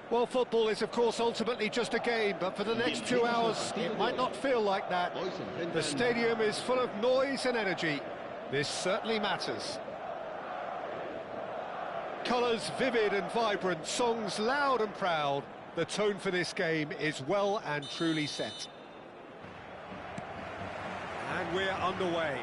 Well, football is, of course, ultimately just a game, but for the next 2 hours, it might not feel like that. The stadium is full of noise and energy. This certainly matters. Colours vivid and vibrant, songs loud and proud. The tone for this game is well and truly set. And we're underway.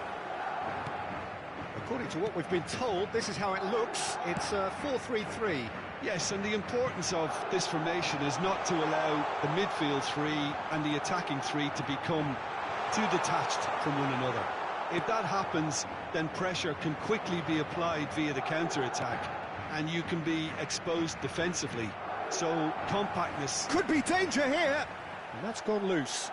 According to what we've been told, this is how it looks. It's a 4-3-3. Yes, and the importance of this formation is not to allow the midfield three and the attacking three to become too detached from one another. If that happens, then pressure can quickly be applied via the counter-attack, and you can be exposed defensively. So, compactness... Could be danger here! And that's gone loose.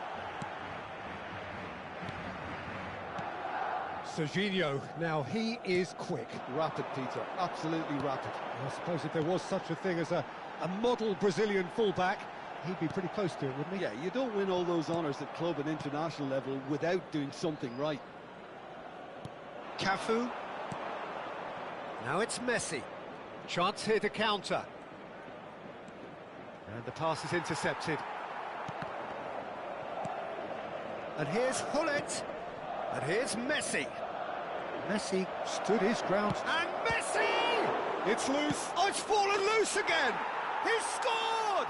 Serginho, now he is quick. Rapid, Peter, absolutely rapid. I suppose if there was such a thing as a model Brazilian fullback, he'd be pretty close to it, wouldn't he? Yeah, you don't win all those honours at club and international level without doing something right. Cafu. Now it's Messi. Chance here to counter. And the pass is intercepted. And here's Hullet. And here's Messi. Messi stood his ground. And Messi! It's loose. Oh, it's fallen loose again. He's scored!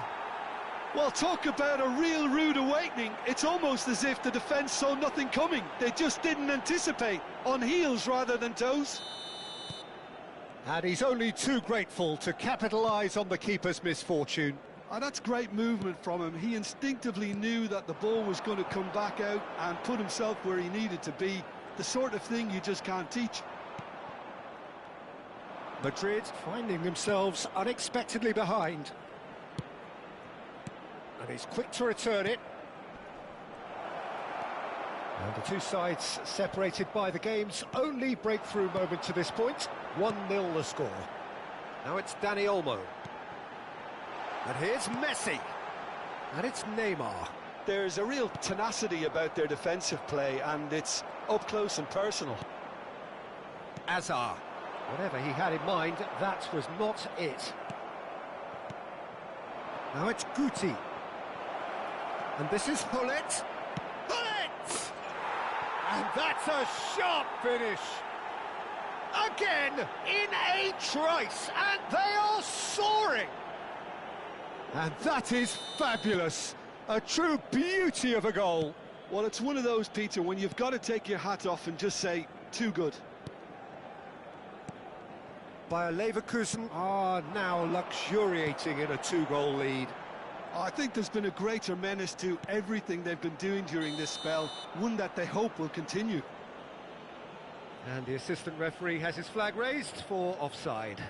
Well, talk about a real rude awakening. It's almost as if the defence saw nothing coming. They just didn't anticipate. On heels rather than toes. And he's only too grateful to capitalise on the keeper's misfortune. Oh, that's great movement from him. He instinctively knew that the ball was going to come back out and put himself where he needed to be. The sort of thing you just can't teach. Madrid finding themselves unexpectedly behind. And he's quick to return it. And the two sides separated by the game's only breakthrough moment to this point. 1-0 the score. Now it's Dani Olmo. And here's Messi. And it's Neymar. There's a real tenacity about their defensive play, and it's up close and personal. Azar. Whatever he had in mind, that was not it. Now it's Guti. And this is Hullet. Hullet! And that's a sharp finish. Again, in a trice, and they are soaring. And that is fabulous. A true beauty of a goal. Well, it's one of those, Peter, when you've got to take your hat off and just say, too good. Bayer Leverkusen are now luxuriating in a 2-goal lead. I think there's been a greater menace to everything they've been doing during this spell, one that they hope will continue. And the assistant referee has his flag raised for offside.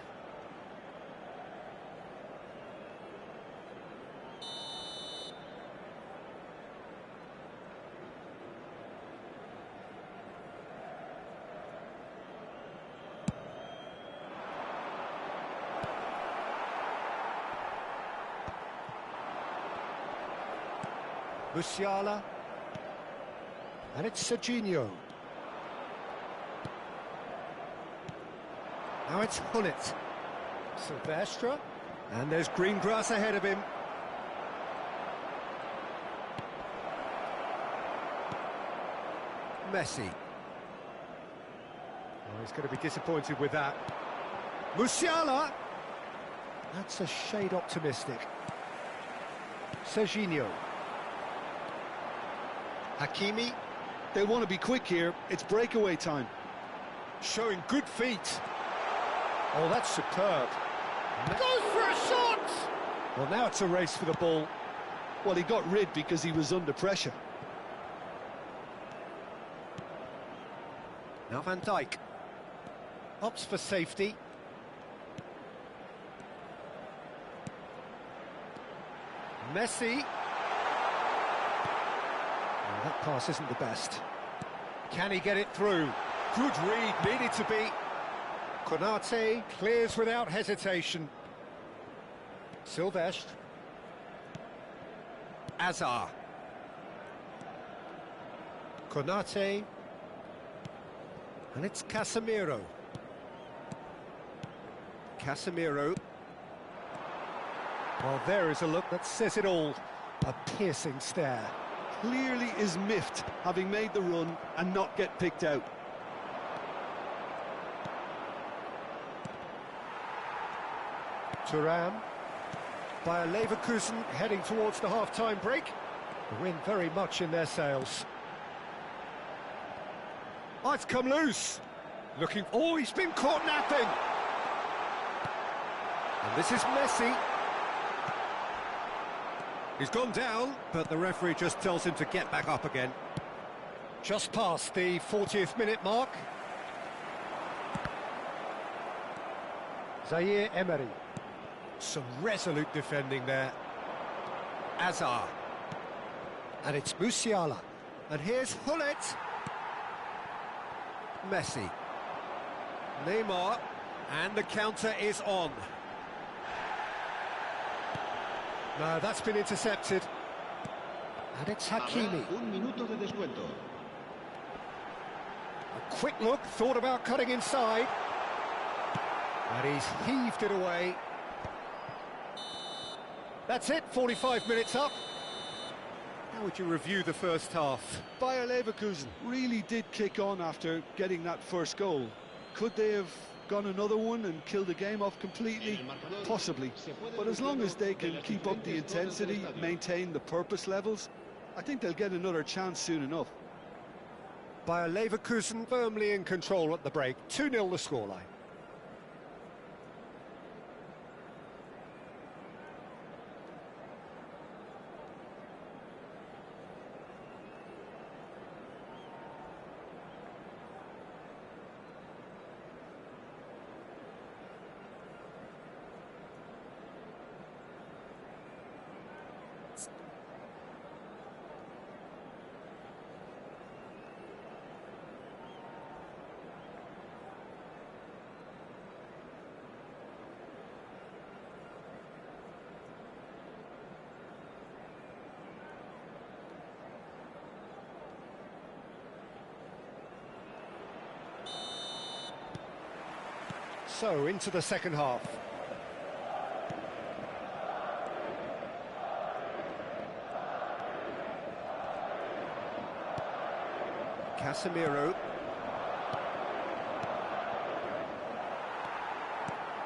Musiala. And it's Serginho. Now it's Hullet. Silvestre. And there's green grass ahead of him. Messi. Oh, he's going to be disappointed with that. Musiala. That's a shade optimistic. Serginho. Hakimi. They want to be quick here. It's breakaway time. Showing good feet. Oh, that's superb. Goes for a shot! Well, now it's a race for the ball. Well, he got rid because he was under pressure. Now Van Dijk. Opts for safety. Messi. Oh, that pass isn't the best. Can he get it through? Good read, needed to be. Konate clears without hesitation. Silvestre. Azar. Konate. And it's Casemiro. Well, there is a look that says it all. A piercing stare. Clearly is miffed, having made the run and not get picked out. Thuram. Bayer Leverkusen heading towards the half-time break. The wind very much in their sails. Oh, it's come loose. Looking... Oh, he's been caught napping. And this is Messi. He's gone down, but the referee just tells him to get back up again. Just past the 40th minute mark. Zaire Emery. Some resolute defending there. Azar. And it's Musiala. And here's Hullet. Messi. Neymar. And the counter is on. No, that's been intercepted. And it's Hakimi. Un minuto de descuento. A quick look, thought about cutting inside. And he's heaved it away. That's it, 45 minutes up. How would you review the first half? Bayer Leverkusen really did kick on after getting that first goal. Could they have gone another one and killed the game off completely? Possibly. But as long as they can keep up the intensity, maintain the purpose levels, I think they'll get another chance soon enough. Bayer Leverkusen firmly in control at the break. 2-0 the scoreline. So, into the second half. Casemiro.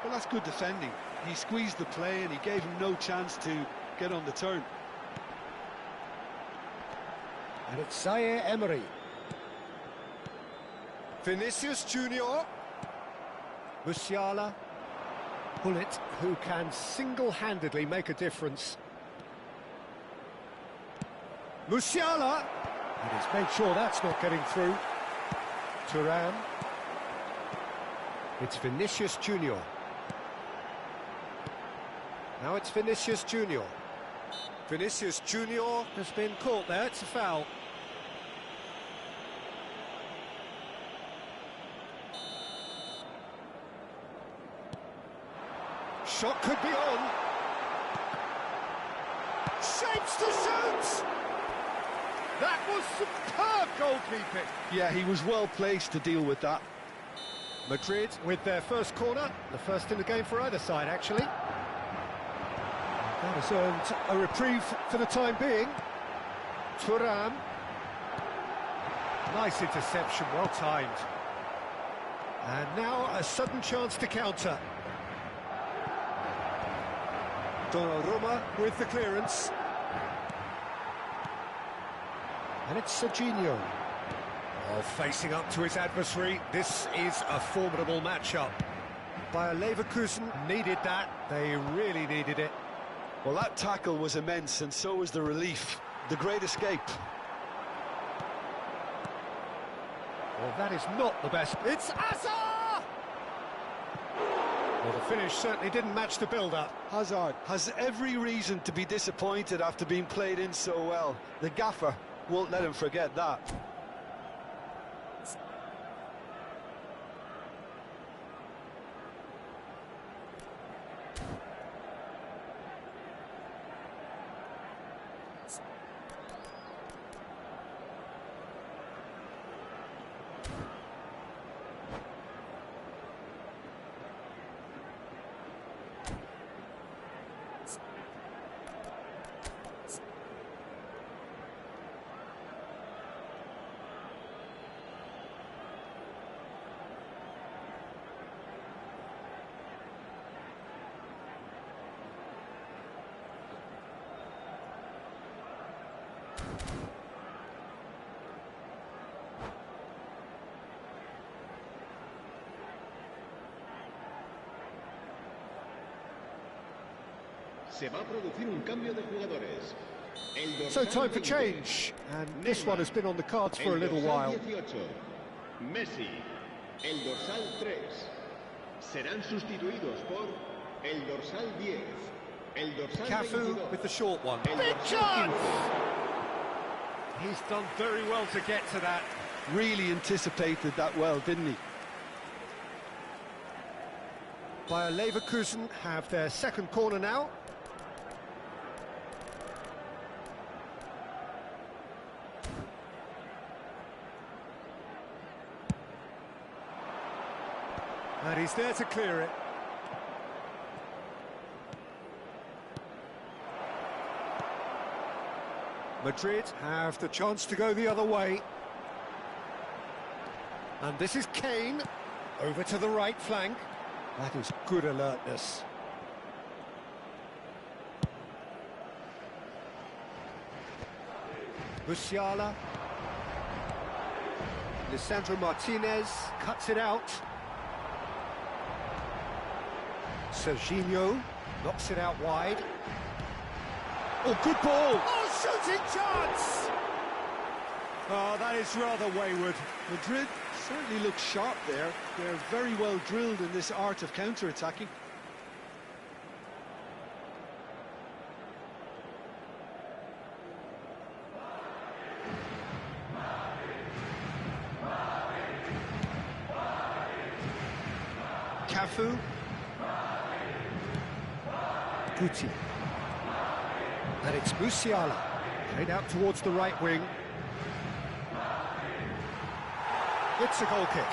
Well, that's good defending. He squeezed the play and he gave him no chance to get on the turn. And it's Zaire Emery. Vinicius Junior. Musiala. Hullet, who can single-handedly make a difference. Musiala. And he's made sure that's not getting through. Thuram. It's Vinicius Junior. Now it's Vinicius Junior. Vinicius Junior has been caught there, it's a foul. Shot could be on. Shapes to shoot! That was superb goalkeeping. Yeah, he was well placed to deal with that. Madrid with their first corner, the first in the game for either side, actually. That has earned a reprieve for the time being. Thuram. Nice interception, well timed. And now a sudden chance to counter. Donnarumma with the clearance. And it's Serginho. Oh, facing up to his adversary, this is a formidable matchup. Bayer Leverkusen needed that, they really needed it. Well, that tackle was immense, and so was the relief. The great escape. Well, that is not the best. It's Hazard! Well, the finish certainly didn't match the build-up. Hazard has every reason to be disappointed after being played in so well. The gaffer won't let him forget that. Se va a producir un cambio de jugadores. So time for change, and this one has been on the cards for a little while. 18, Messi, el dorsal 3. Serán sustituidos por el dorsal 10, el dorsal Cafu 22, with the short one. el Big dorsal chance! 15. He's done very well to get to that. Really anticipated that well, didn't he? Bayer Leverkusen have their second corner now. And he's there to clear it. Madrid have the chance to go the other way. And this is Kane, over to the right flank. That is good alertness. Musiala. Lisandro Martinez cuts it out. Serginho knocks it out wide. Oh, good ball! Oh, shooting chance! Oh, that is rather wayward. Madrid certainly look sharp there. They're very well drilled in this art of counter-attacking. Cafu. Guti. And it's Musiala. Played out towards the right wing. It's a goal kick.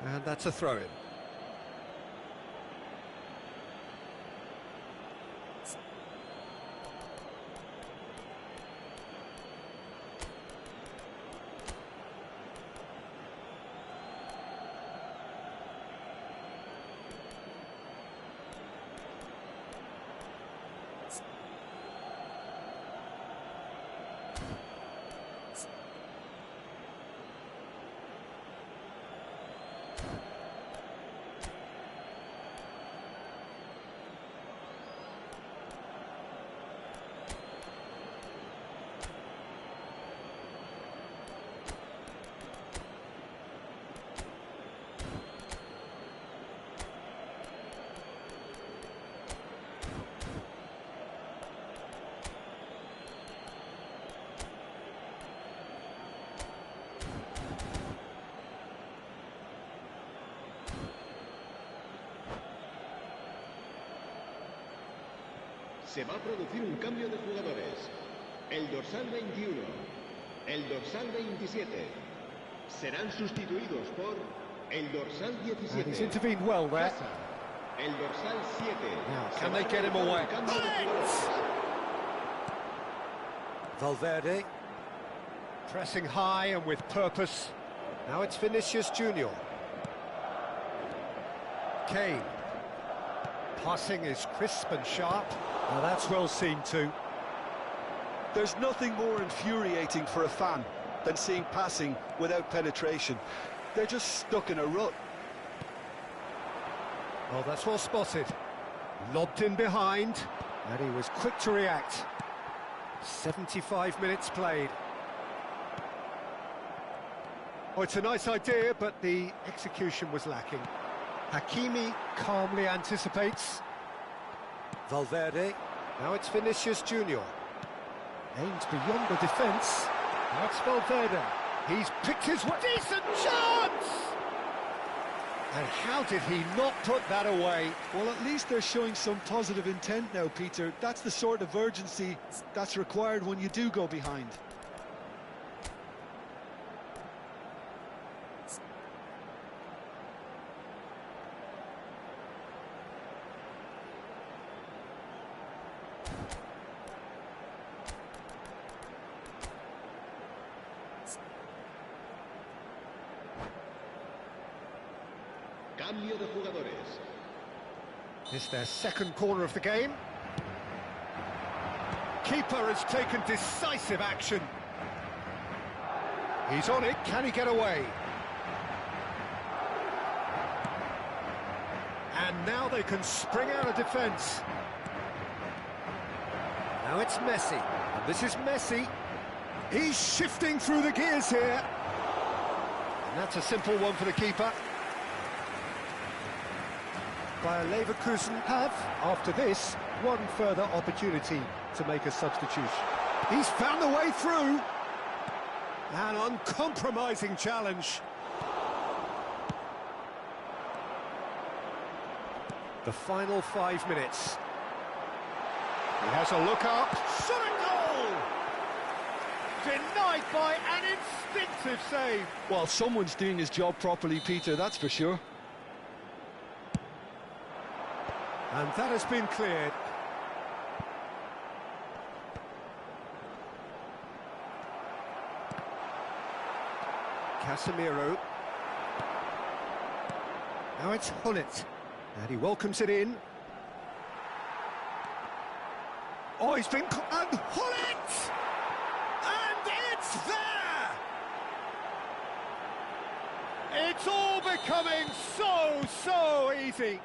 And that's a throw-in. Se va a producir un cambio de jugadores. El dorsal 21, el dorsal 27 serán sustituidos por el dorsal And 17. he's intervened well there. El dorsal 7. Now, Se can va they a get him producir away? un cambio de jugadores. Valverde. Pressing high and with purpose. Now it's Vinicius Junior. Kane. Passing is crisp and sharp. Now that's well seen too. There's nothing more infuriating for a fan than seeing passing without penetration. They're just stuck in a rut. Well, that's well spotted. Lobbed in behind, and he was quick to react. 75 minutes played. Oh, it's a nice idea, but the execution was lacking. Hakimi calmly anticipates. Valverde. Now it's Vinicius Junior. Aims beyond the defence. That's Valverde. He's picked his way. Decent chance! And how did he not put that away? Well, at least they're showing some positive intent now, Peter. That's the sort of urgency that's required when you do go behind. Cambio de jugadores. It's their second corner of the game. Keeper has taken decisive action. He's on it, can he get away? And now they can spring out of defence. Now it's Messi, and this is Messi. He's shifting through the gears here. And that's a simple one for the keeper. Bayer Leverkusen have, after this, one further opportunity to make a substitution. He's found the way through. An uncompromising challenge. The final 5 minutes. He has a look up. Shot a goal! Denied by an instinctive save. Well, someone's doing his job properly, Peter, that's for sure. And that has been cleared. Casemiro. Now it's Hullet. And he welcomes it in. Oh, he's been... And Hullet! And it's there! It's all becoming so easy.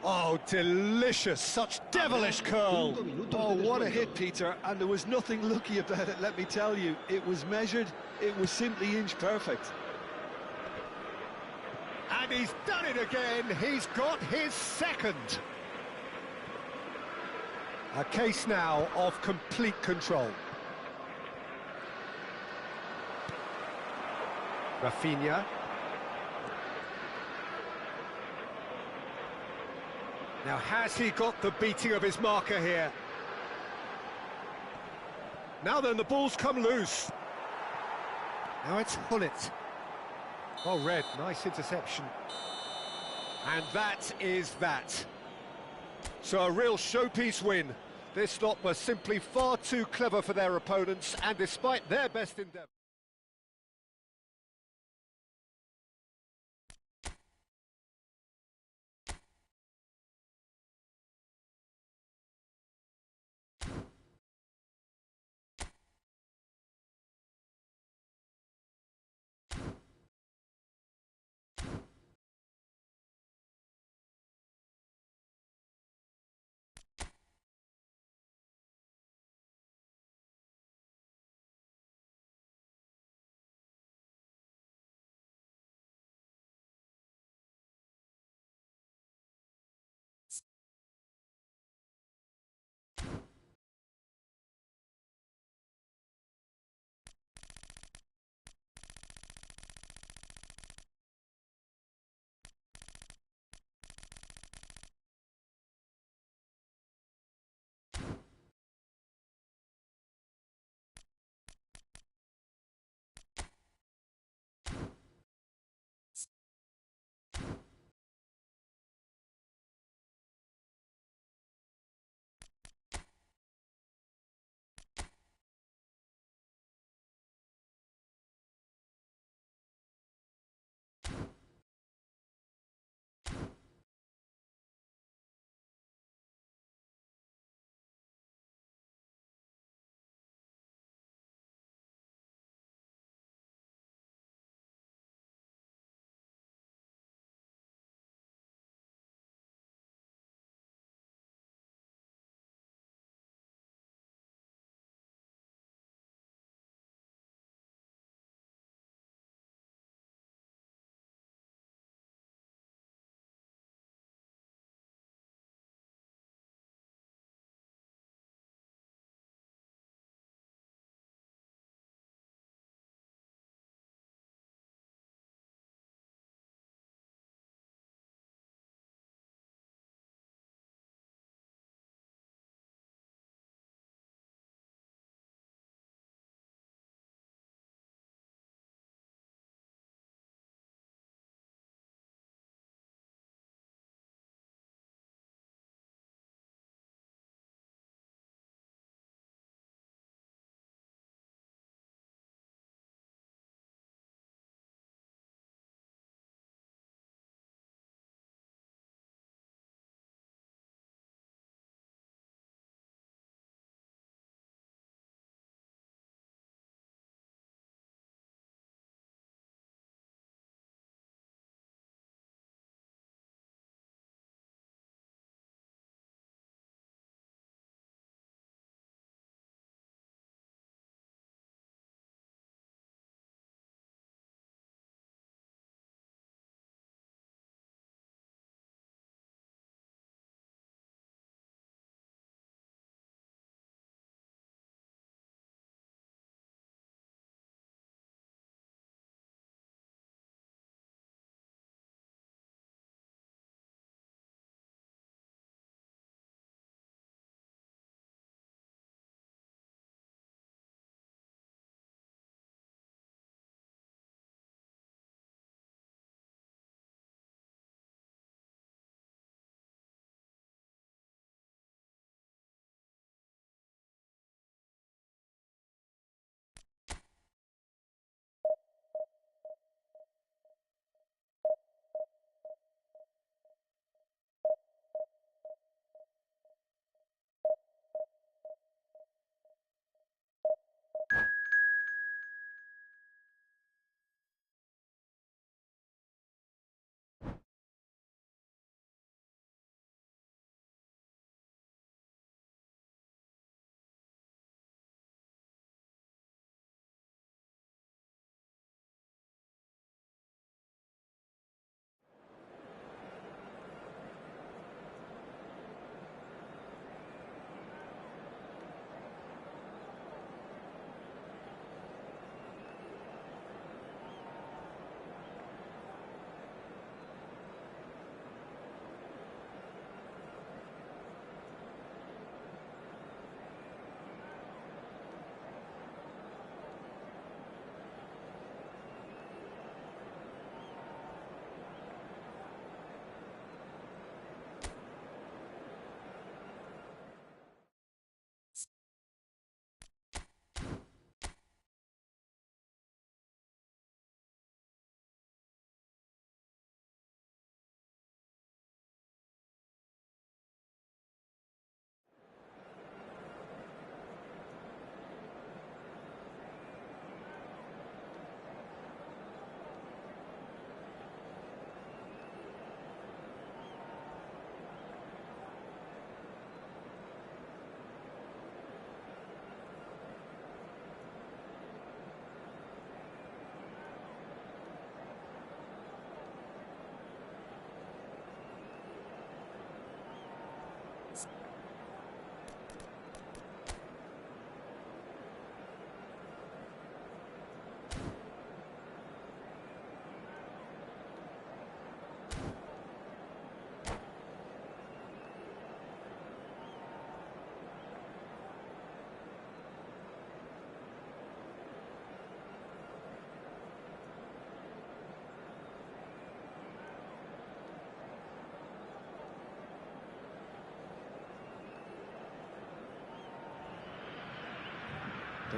Oh, delicious, such devilish curl. Oh, what a hit, Peter, and there was nothing lucky about it, let me tell you. It was measured, it was simply inch perfect. And he's done it again, he's got his second. A case now of complete control. Rafinha. Now, has he got the beating of his marker here? Now then, the ball's come loose. Now it's Hullet. Oh, Red, nice interception. And that is that. So a real showpiece win. This lot was simply far too clever for their opponents, and despite their best endeavour.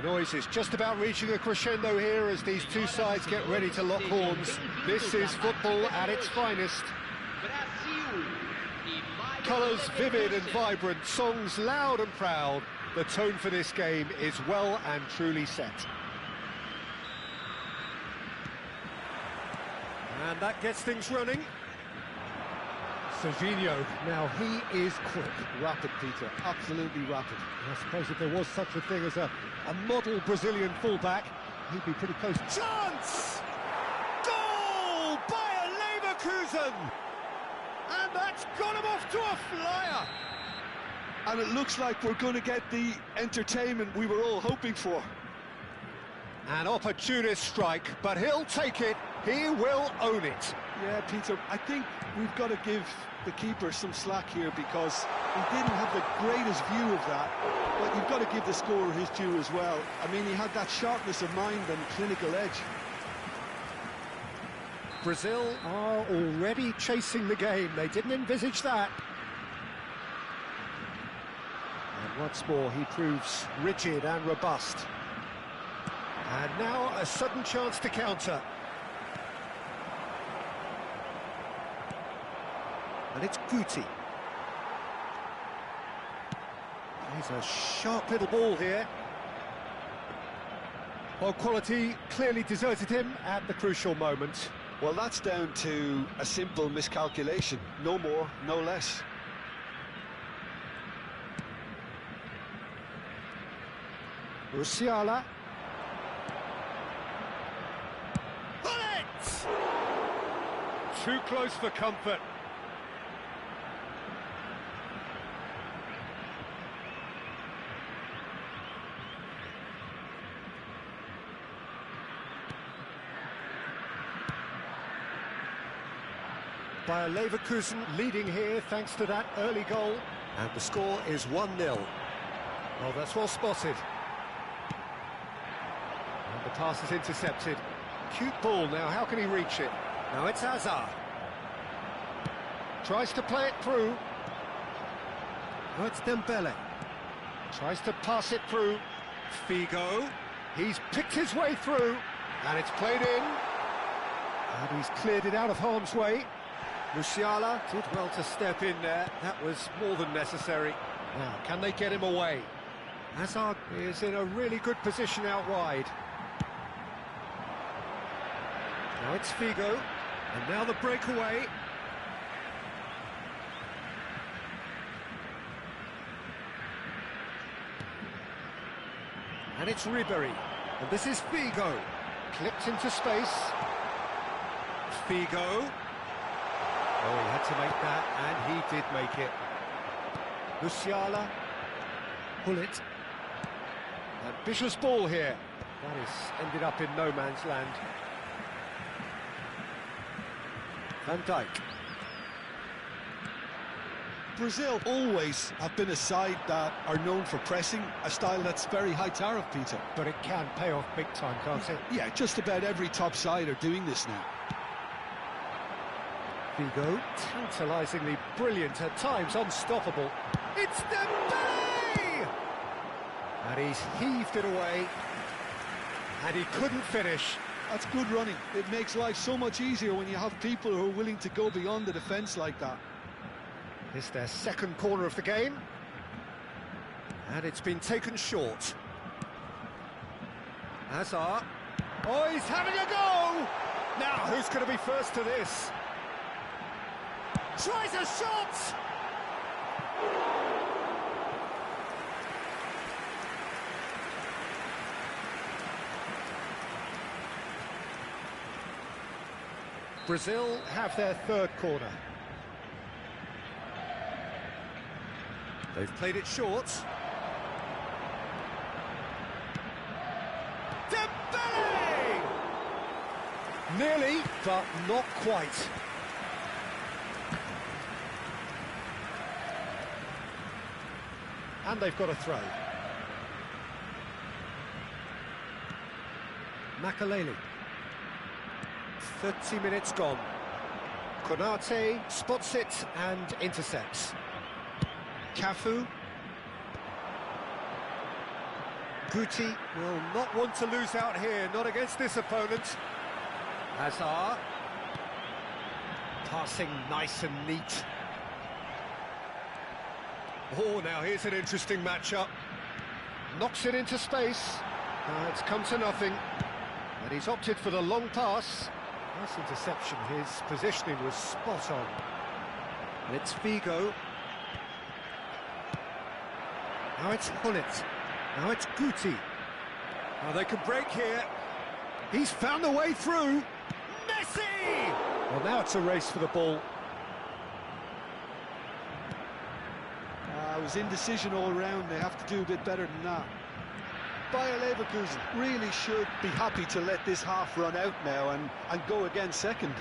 The noise is just about reaching a crescendo here as these two sides get ready to lock horns. This is football at its finest. Colours vivid and vibrant, songs loud and proud. The tone for this game is well and truly set. And that gets things running. Serginho, now he is quick. Rapid, Peter, absolutely rapid. I suppose if there was such a thing as a model Brazilian fullback, he'd be pretty close. Chance! Goal! Bayer Leverkusen! And that's got him off to a flyer! And it looks like we're going to get the entertainment we were all hoping for. An opportunist strike, but he'll take it. He will own it. Yeah, Peter, I think we've got to give the keeper some slack here because he didn't have the greatest view of that. But you've got to give the scorer his due as well. I mean, he had that sharpness of mind and clinical edge. Brazil are already chasing the game. They didn't envisage that. And once more, he proves rigid and robust. And now a sudden chance to counter. And it's Guti. He's a sharp little ball here. Well, quality clearly deserted him at the crucial moment. Well, that's down to a simple miscalculation. No more, no less. Musiala. Bullet! Too close for comfort. Bayer Leverkusen leading here thanks to that early goal. And the score is 1-0. Well, that's well spotted. And the pass is intercepted. Cute ball now, how can he reach it? Now it's Hazard. Tries to play it through. Now it's Dembele. Tries to pass it through. Figo. He's picked his way through. And it's played in. And he's cleared it out of harm's way. Musiala did well to step in there. That was more than necessary. Now, can they get him away? Hazard is in a really good position out wide. Now it's Figo. And now the breakaway. And it's Ribery. And this is Figo. Clipped into space. Figo. Oh, he had to make that, and he did make it. Musiala. Bullet. Ambitious ball here. That is ended up in no man's land. Van Dijk. Brazil always have been a side that are known for pressing, a style that's very high tariff, Peter. But it can pay off big time, can't it? Yeah, just about every top side are doing this now. Figo, tantalisingly brilliant, at times unstoppable. It's Dembele! And he's heaved it away. And he couldn't finish. That's good running. It makes life so much easier when you have people who are willing to go beyond the defence like that. It's their second corner of the game. And it's been taken short. Hazard. Oh, he's having a go! Now, who's going to be first to this? Tries a shot! Brazil have their third corner. They've played it short. Dembele! Nearly, but not quite. And they've got a throw. Makaleli. 30 minutes gone. Konate spots it and intercepts. Cafu. Guti will not want to lose out here, not against this opponent. Hazard. Passing nice and neat. Oh, now here's an interesting matchup. Knocks it into space. It's come to nothing. And he's opted for the long pass. Nice interception. His positioning was spot on. And it's Figo. Now it's Hullet. Now it's Guti. Now they can break here. He's found the way through. Messi! Well, now it's a race for the ball. It was indecision all round. They have to do a bit better than that. Bayer Leverkusen really should be happy to let this half run out now and go again second.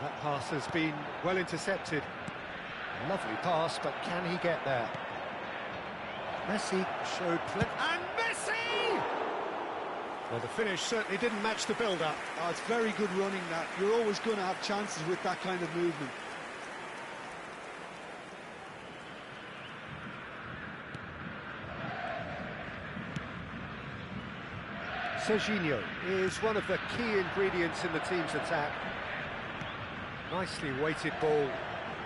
That pass has been well intercepted. Lovely pass, but can he get there? Messi showed plenty. And Messi! Well, the finish certainly didn't match the build-up. Oh, it's very good running, that. You're always going to have chances with that kind of movement. Serginho is one of the key ingredients in the team's attack. Nicely weighted ball.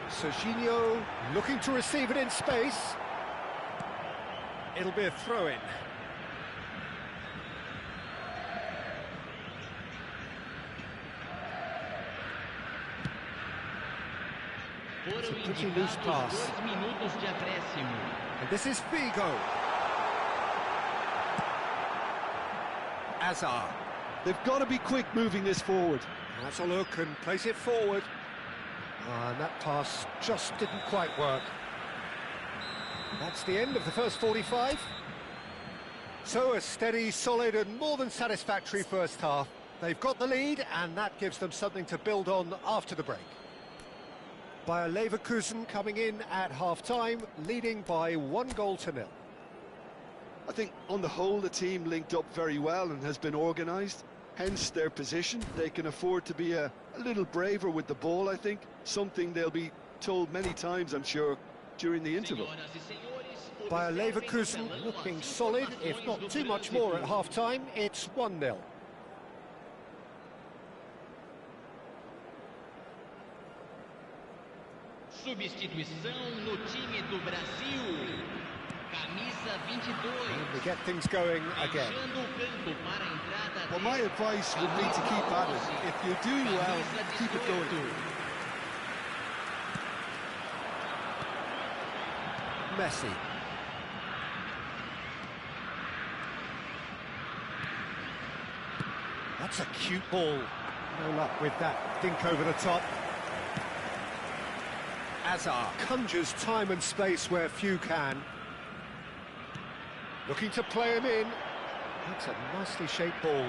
Serginho looking to receive it in space. It'll be a throw-in. It's a pretty loose pass. And this is Figo. Hazard. They've got to be quick moving this forward. That's a look and place it forward. And that pass just didn't quite work. That's the end of the first 45. So a steady, solid and more than satisfactory first half. They've got the lead and that gives them something to build on after the break. Bayer Leverkusen coming in at half-time, leading by 1-0. I think on the whole the team linked up very well and has been organised. Hence their position. They can afford to be a little braver with the ball, I think. Something they'll be told many times, I'm sure, during the interval. Bayer Leverkusen looking solid, if not too much more at half-time. It's 1-0. Substituição no time do Brasil. Camisa 22. And we get things going again. Well, my advice would be to keep at it. If you're doing well, keep it going. Messi. That's a cute ball. No luck with that dink over the top. Hazard conjures time and space where few can. Looking to play him in. That's a nicely shaped ball.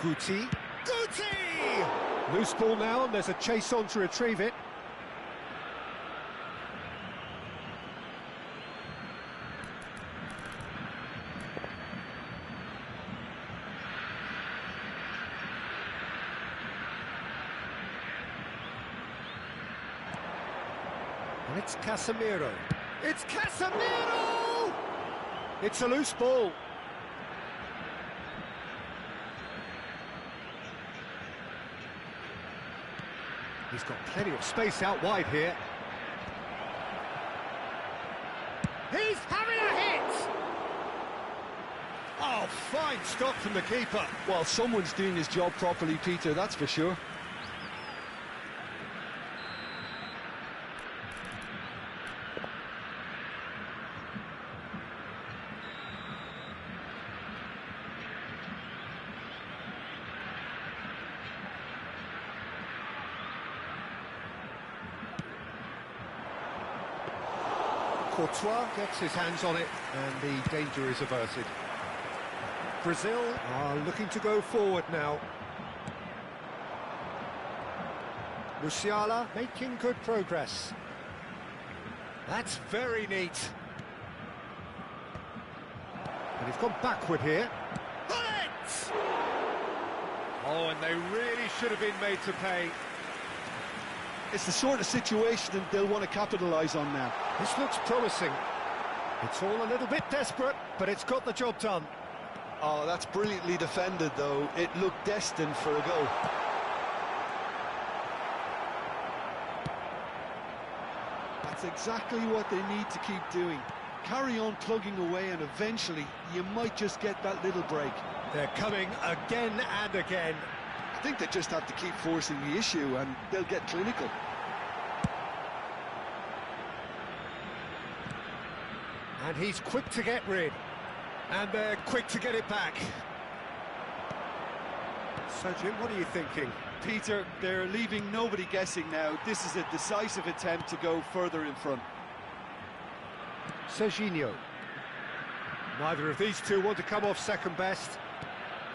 Guti. Guti! Loose ball now, and there's a chase on to retrieve it. And it's Casemiro. It's Casemiro! It's a loose ball. He's got plenty of space out wide here. He's having a hit! Oh, fine stop from the keeper. Well, someone's doing his job properly, Peter, that's for sure. Courtois gets his hands on it, and the danger is averted. Brazil are looking to go forward now. Musiala making good progress. That's very neat. And he's gone backward here. Bullet! Oh, and they really should have been made to pay. It's the sort of situation that they'll want to capitalise on now. This looks promising. It's all a little bit desperate, but it's got the job done. Oh, that's brilliantly defended, though. It looked destined for a goal. That's exactly what they need to keep doing. Carry on plugging away, and eventually you might just get that little break. They're coming again and again. I think they just have to keep forcing the issue, and they'll get clinical. And he's quick to get rid. And they're quick to get it back. So, Jim, what are you thinking? Peter, they're leaving nobody guessing now. This is a decisive attempt to go further in front. Serginho. Neither of these two want to come off second best.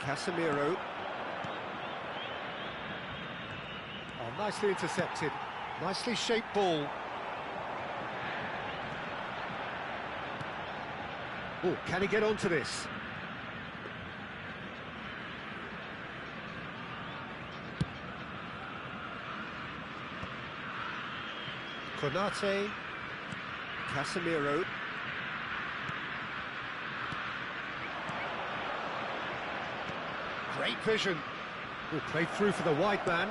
Casemiro. Oh, nicely intercepted. Nicely shaped ball. Oh, can he get onto this? Konate. Casemiro. Great vision. Oh, played through for the wide man.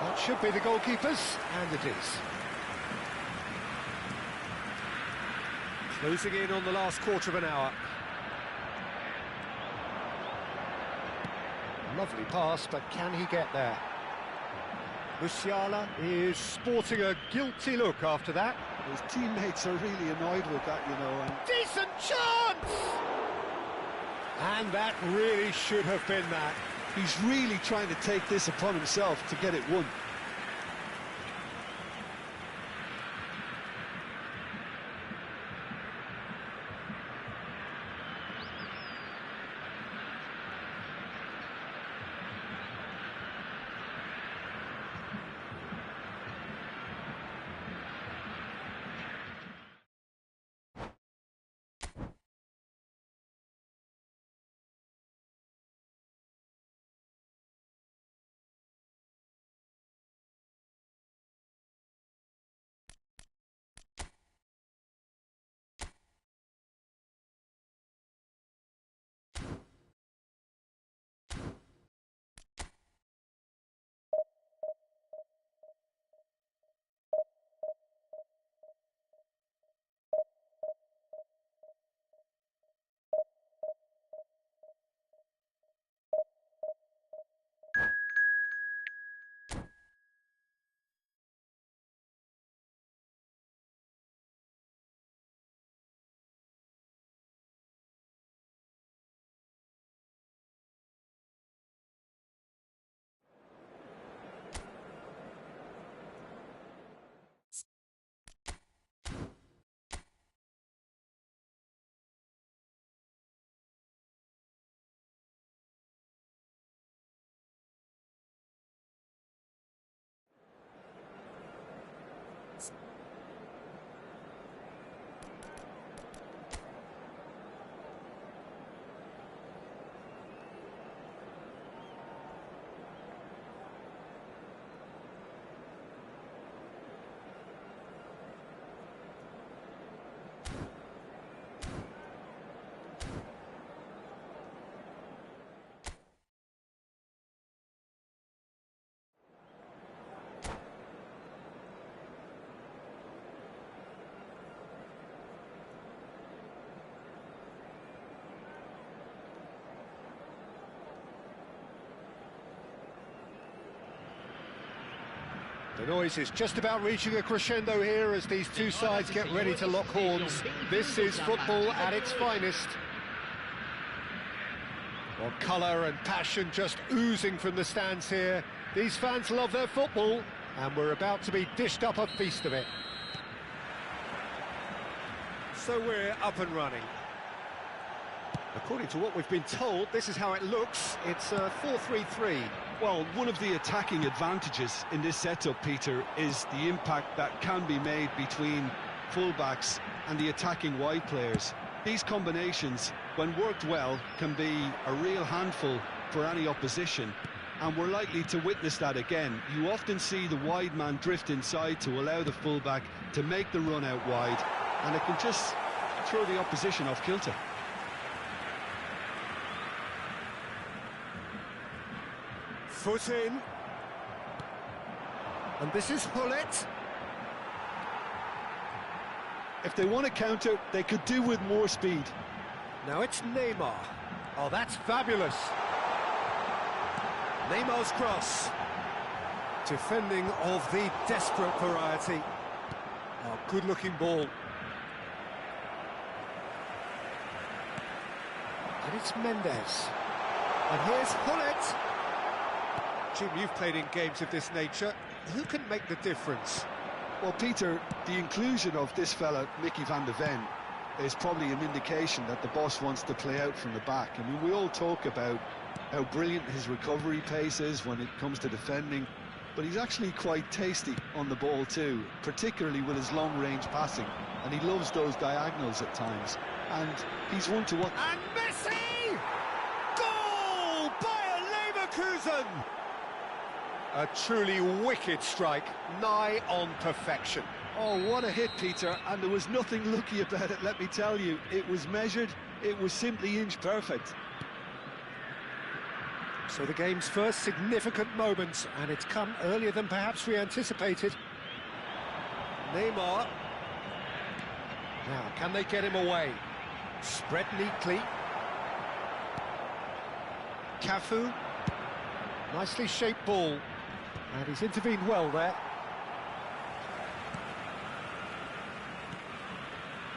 That should be the goalkeeper's, and it is. Closing in on the last quarter of an hour. Lovely pass, but can he get there? Musiala is sporting a guilty look after that. His teammates are really annoyed with that, you know. And decent chance! And that really should have been that. he's really trying to take this upon himself to get it won. The noise is just about reaching a crescendo here as these two sides get ready to lock horns. This is football at its finest. Well, colour and passion just oozing from the stands here. These fans love their football, and we're about to be dished up a feast of it. So we're up and running. According to what we've been told, this is how it looks. It's a 4-3-3. Well, one of the attacking advantages in this setup, Peter, is the impact that can be made between fullbacks and the attacking wide players. These combinations when worked well, can be a real handful for any opposition, and we're likely to witness that again. You often see the wide man drift inside to allow the fullback to make the run out wide, and it can just throw the opposition off kilter. Foot in. And this is Hullet. If they want to counter, they could do with more speed. Now it's Neymar. Oh, that's fabulous. Neymar's cross. Defending of the desperate variety. Oh, good-looking ball. And it's Mendes. And here's Hullet. Jim, you've played in games of this nature. Who can make the difference? Well, Peter, the inclusion of this fella, Mickey van de Ven, is probably an indication that the boss wants to play out from the back. I mean, we all talk about how brilliant his recovery pace is when it comes to defending, but he's actually quite tasty on the ball too, particularly with his long-range passing, and he loves those diagonals at times, and he's one to watch. And Messi! Goal! Bayer Leverkusen! A truly wicked strike, nigh on perfection. Oh, what a hit, Peter, and there was nothing lucky about it, let me tell you. It was measured, it was simply inch perfect. So the game's first significant moment, and it's come earlier than perhaps we anticipated. Neymar. Now, can they get him away? Spread neatly. Cafu. Nicely shaped ball. And he's intervened well there.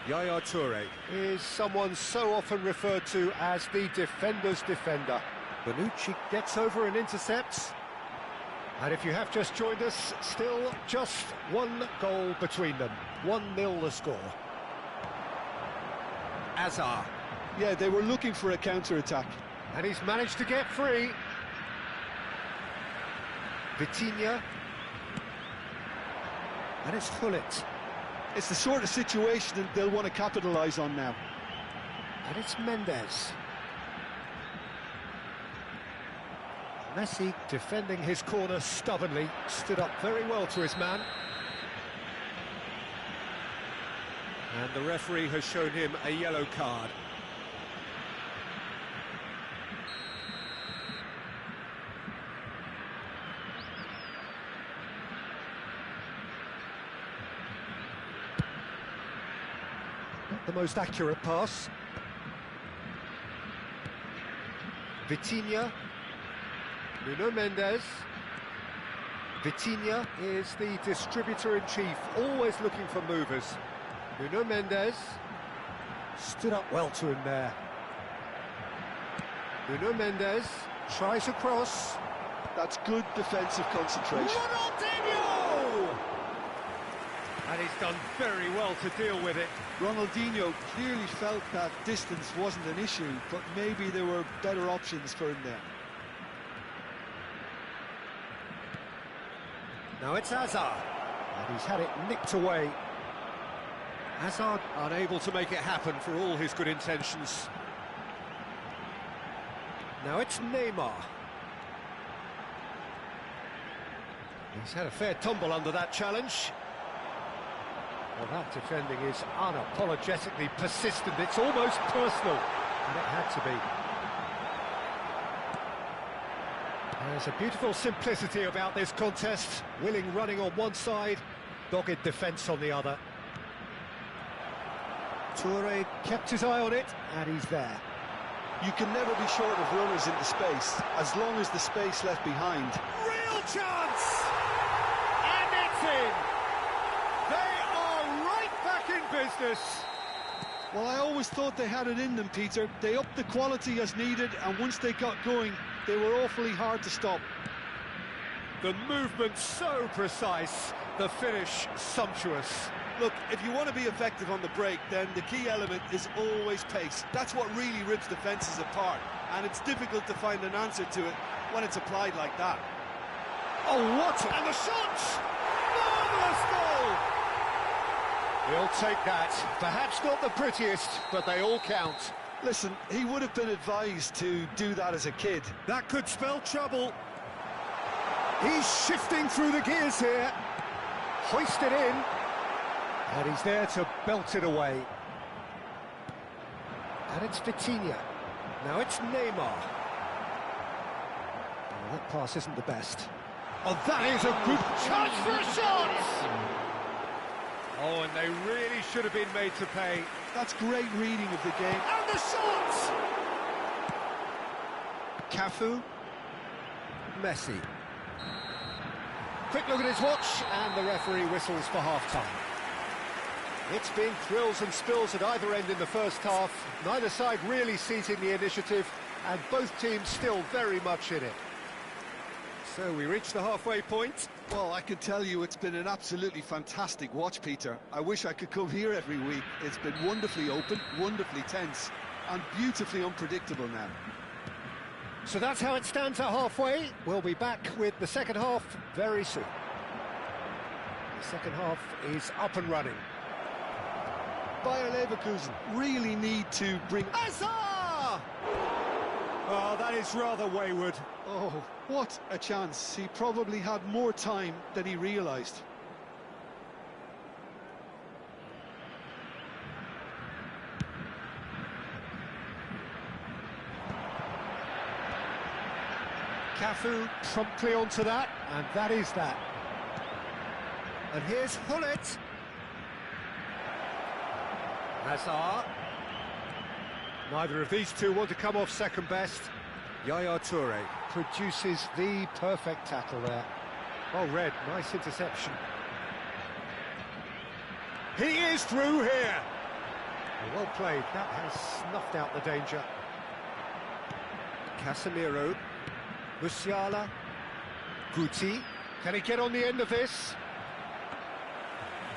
Yaya Toure is someone so often referred to as the defender's defender. Bonucci gets over and intercepts. And if you have just joined us, still just one goal between them. 1-0 the score. Azar. Yeah, they were looking for a counter-attack. And he's managed to get free. Vitinha. And it's Hullet. It's the sort of situation that they'll want to capitalise on now. And it's Mendes. Messi defending his corner stubbornly, stood up very well to his man. And the referee has shown him a yellow card. Not the most accurate pass. Vitinha. Nuno Mendes. Vitinha is the distributor-in-chief, always looking for movers. Nuno Mendes stood up well to him there. Nuno Mendes tries a cross. That's good defensive concentration. Ronaldinho! And he's done very well to deal with it. Ronaldinho clearly felt that distance wasn't an issue, but maybe there were better options for him there. Now it's Hazard, and he's had it nicked away. Hazard unable to make it happen for all his good intentions. Now it's Neymar. He's had a fair tumble under that challenge. Well, that defending is unapologetically persistent. It's almost personal, and it had to be. There's a beautiful simplicity about this contest. Willing running on one side, dogged defence on the other. Toure kept his eye on it, and he's there. You can never be short of runners into space, as long as the space left behind. Real chance! And it's in! They are right back in business. Well, I always thought they had it in them, Peter. They upped the quality as needed, and once they got going, they were awfully hard to stop. The movement so precise, the finish sumptuous. Look, if you want to be effective on the break, then the key element is always pace. That's what really rips defences apart, and it's difficult to find an answer to it when it's applied like that. Oh, what? And the shot! Marvellous goal! He'll take that. Perhaps not the prettiest, but they all count. Listen, he would have been advised to do that as a kid. That could spell trouble. He's shifting through the gears here. Hoist it in. And he's there to belt it away. And it's Vitinha. Now it's Neymar. Oh, that pass isn't the best. Oh, that is a good chance for a shot! Oh, and they really should have been made to pay. That's great reading of the game. And the shot! Cafu. Messi. Quick look at his watch, and the referee whistles for half-time. It's been thrills and spills at either end in the first half. Neither side really seizing the initiative, and both teams still very much in it. So we reach the halfway point. Well, I can tell you it's been an absolutely fantastic watch, Peter. I wish I could come here every week. It's been wonderfully open, wonderfully tense, and beautifully unpredictable now. So that's how it stands at halfway. We'll be back with the second half very soon. The second half is up and running. Bayer Leverkusen really need to bring... Azar! Oh, that is rather wayward. Oh, what a chance. He probably had more time than he realised. Cafu promptly onto that, and that is that. And here's Hullet. Hazard. Neither of these two want to come off second best. Yaya Toure produces the perfect tackle there. Oh, Red, nice interception. He is through here. Well played, that has snuffed out the danger. Casemiro. Musiala. Guti. Can he get on the end of this?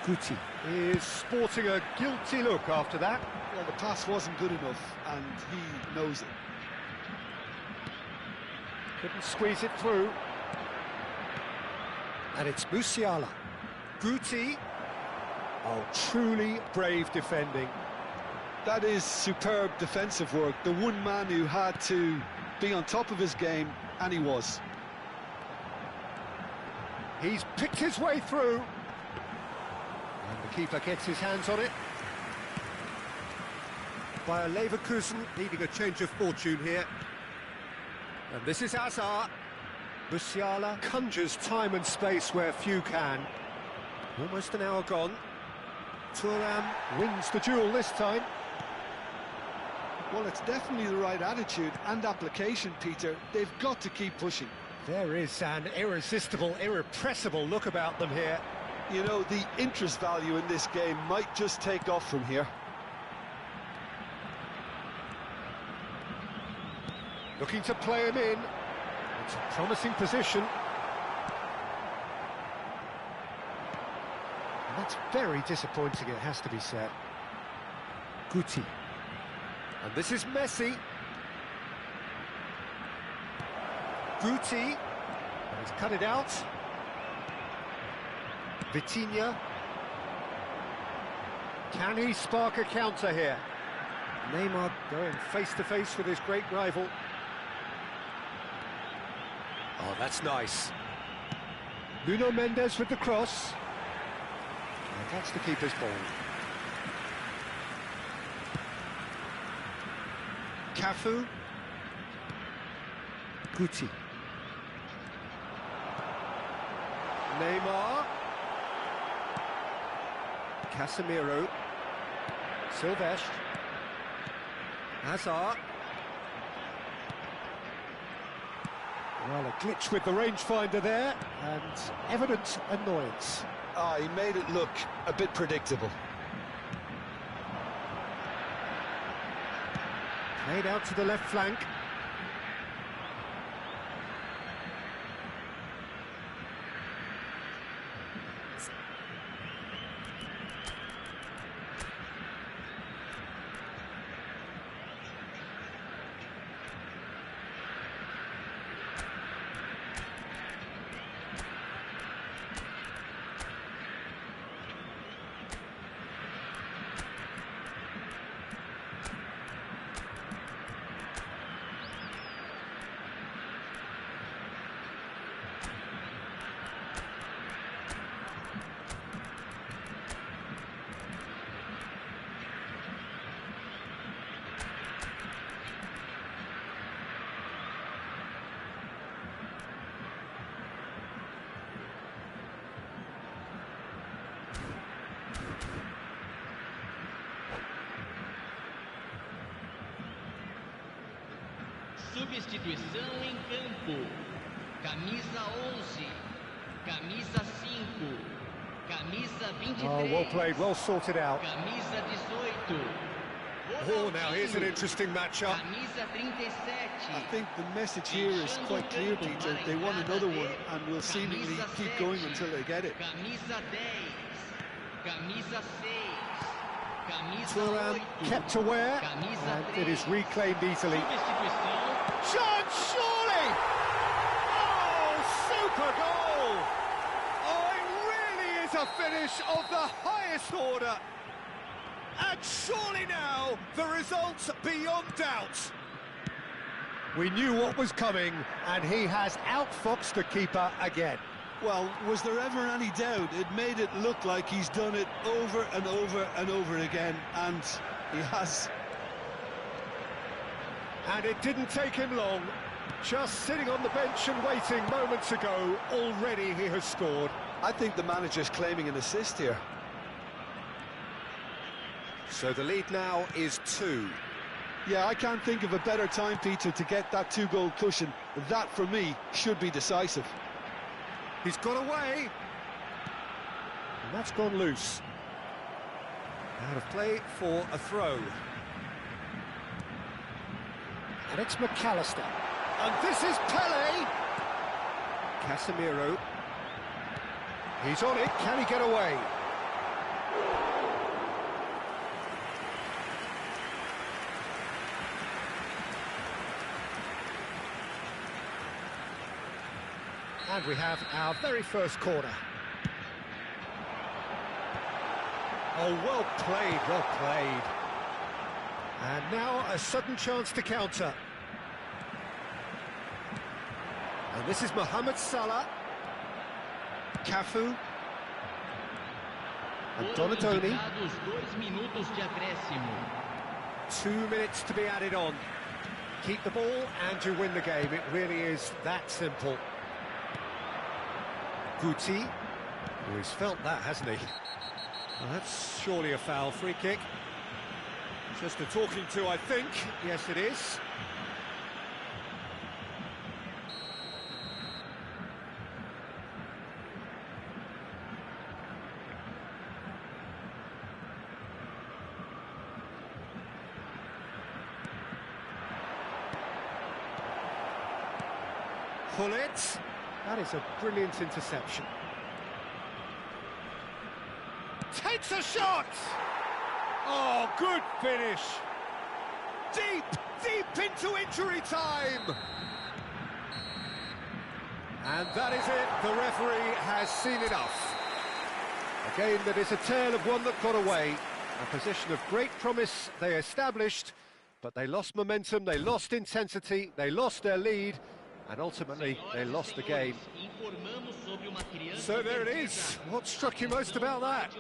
Guti is sporting a guilty look after that. Well, the pass wasn't good enough, and he knows it. Couldn't squeeze it through. And it's Musiala. Guti. Oh, truly brave defending. That is superb defensive work. The one man who had to be on top of his game, and he was. He's picked his way through. And the keeper gets his hands on it. Bayer Leverkusen needing a change of fortune here. And this is Hazard. Musiala conjures time and space where few can. Almost an hour gone. Thuram wins the duel this time. Well, it's definitely the right attitude and application, Peter. They've got to keep pushing. There is an irresistible, irrepressible look about them here. You know, the interest value in this game might just take off from here. Looking to play him in. It's a promising position. And that's very disappointing, it has to be said. Guti. And this is Messi. Guti. And he's cut it out. Vitinha. Can he spark a counter here? Neymar going face-to-face with his great rival. Oh, that's nice. Nuno Mendes with the cross. And that's the keeper's ball. Cafu. Guti. Neymar. Casemiro. Silvestre. Hazard. Well, a glitch with the rangefinder there, and evident annoyance. Ah, he made it look a bit predictable. Played out to the left flank. Substituição em campo. Camisa 11. Camisa 5. Camisa 23. Oh, well played, well sorted out. Camisa 18. Oh, now here's an interesting matchup. Camisa 37. I think the message here is quite clear, Peter. They want another one and will seemingly keep going until they get it. Camisa 10. Camisa 6. Camisa Turan 8. kept aware, Camisa and 3. it is reclaimed easily. Substituição. Chance, surely! Oh, super goal! Oh, it really is a finish of the highest order. And surely now, the result's beyond doubt. We knew what was coming, and he has outfoxed the keeper again. Well, was there ever any doubt? It made it look like he's done it over and over and over again, and he has. And it didn't take him long. Just sitting on the bench and waiting moments ago, already he has scored. I think the manager's claiming an assist here. So the lead now is 2. Yeah, I can't think of a better time, Peter, to get that two-goal cushion. That, for me, should be decisive. He's got away. And that's gone loose. Out of play for a throw. And it's McAllister. And this is Pele. Casemiro. He's on it. Can he get away? And we have our very first corner. Oh, well played, well played. And now a sudden chance to counter. And this is Mohamed Salah. Cafu. And Donadoni. Indicados 2 minutos de acréscimo. 2 minutes to be added on. Keep the ball and you win the game. It really is that simple. Guti, well, he's felt that, hasn't he? Well, that's surely a foul. Free kick. Just a talking to, I think. Yes, it is. Pull it. That is a brilliant interception. Takes a shot! Oh, good finish. Deep, deep into injury time. And that is it. The referee has seen enough. A game that is a tale of one that got away. A position of great promise they established, but they lost momentum, they lost intensity, they lost their lead, and ultimately they lost the game. So there it is. What struck you most about that?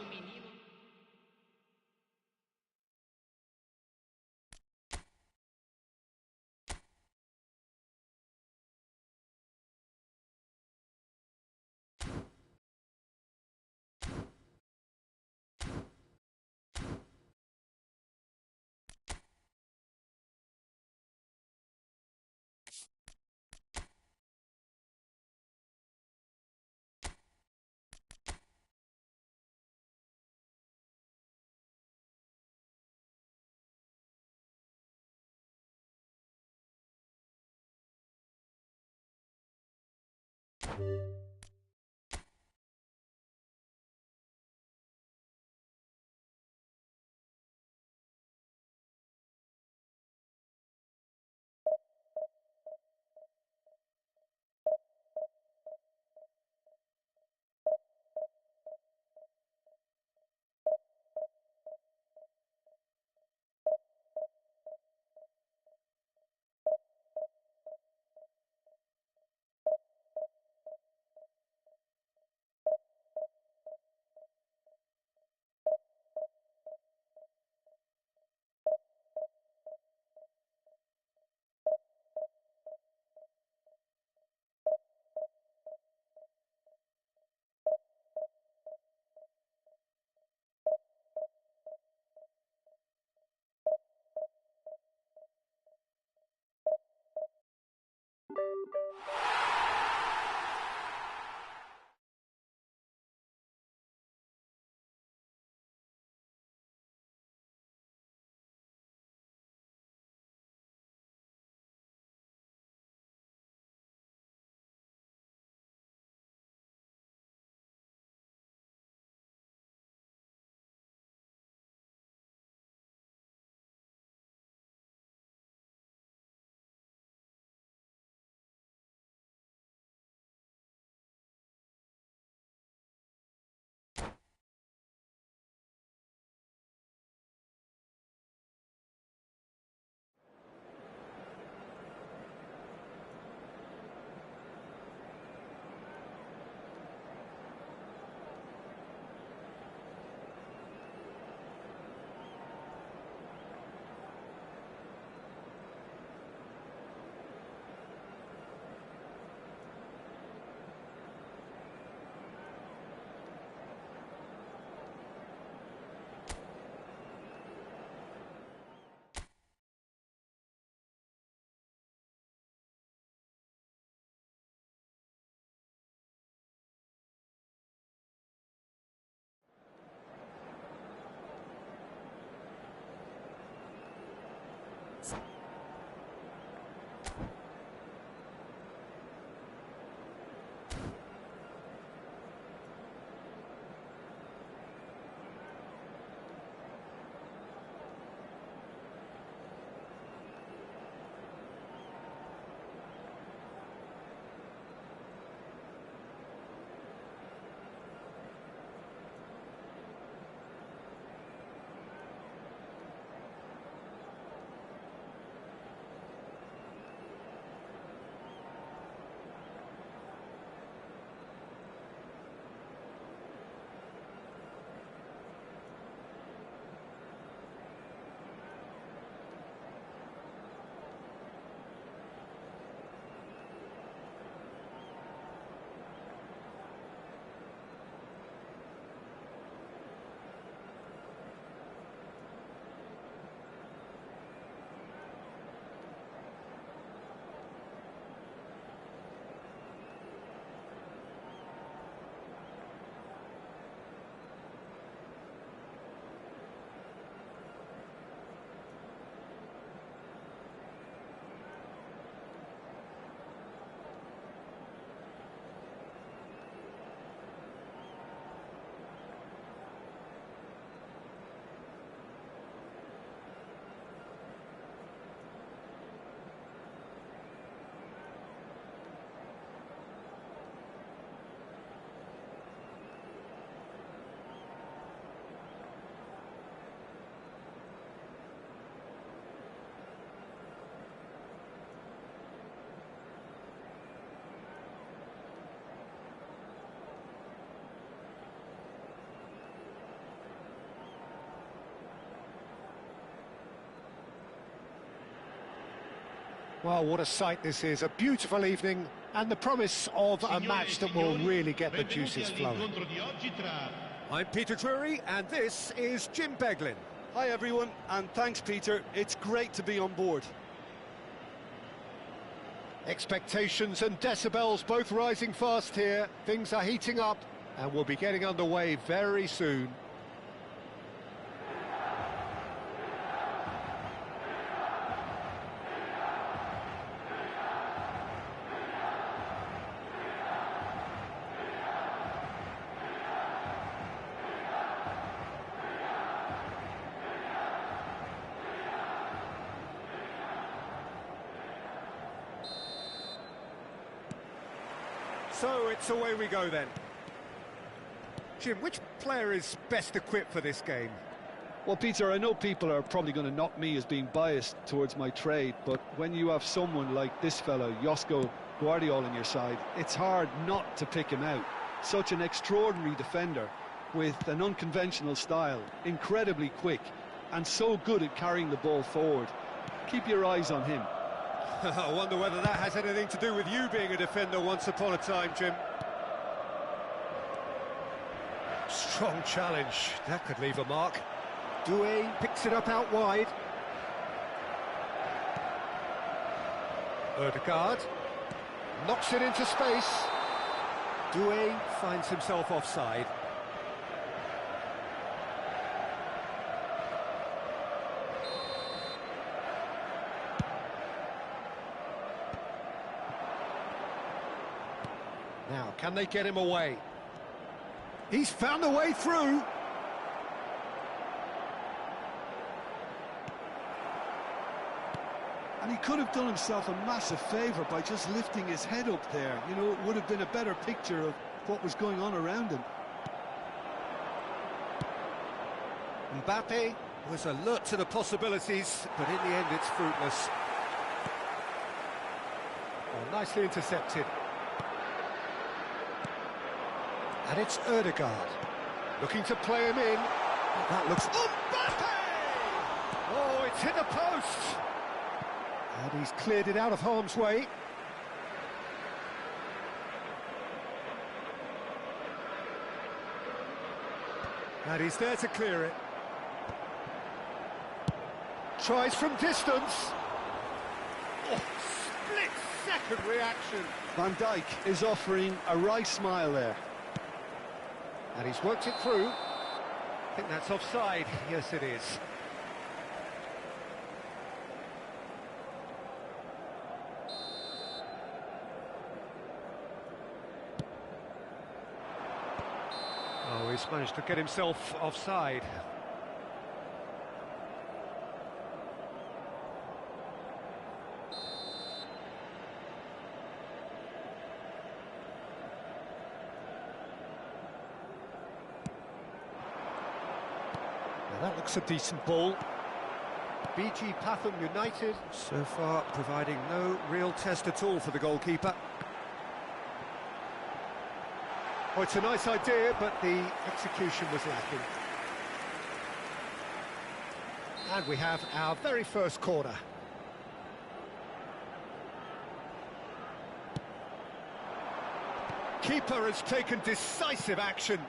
Well, what a sight this is. A beautiful evening and the promise of a match that will really get the juices flowing. I'm Peter Drury and this is Jim Beglin. Hi everyone, and thanks Peter. It's great to be on board. Expectations and decibels both rising fast here. Things are heating up and we'll be getting underway very soon. So it's away we go then. Jim, which player is best equipped for this game? Well, Peter, I know people are probably going to knock me as being biased towards my trade, but when you have someone like this fellow, Josko Guardiola, on your side, it's hard not to pick him out. Such an extraordinary defender with an unconventional style, incredibly quick, and so good at carrying the ball forward. Keep your eyes on him. I wonder whether that has anything to do with you being a defender once upon a time, Jim. Strong challenge. That could leave a mark. Doué picks it up out wide. Ødegaard knocks it into space. Doué finds himself offside. Now, can they get him away? He's found a way through. And he could have done himself a massive favour by just lifting his head up there. You know, it would have been a better picture of what was going on around him. Mbappe was alert to the possibilities, but in the end it's fruitless. Oh, nicely intercepted. And it's Ødegaard, looking to play him in. That looks... Mbappe! Oh, it's hit the post! And he's cleared it out of harm's way. And he's there to clear it. Tries from distance. Oh, split-second reaction. Van Dijk is offering a wry smile there. And he's worked it through. I think that's offside. Yes, it is. he's managed to get himself offside. Now that looks a decent ball. BG Pathum United so far providing no real test at all for the goalkeeper. Oh, it's a nice idea, but the execution was lacking. And we have our very first corner. Keeper has taken decisive action.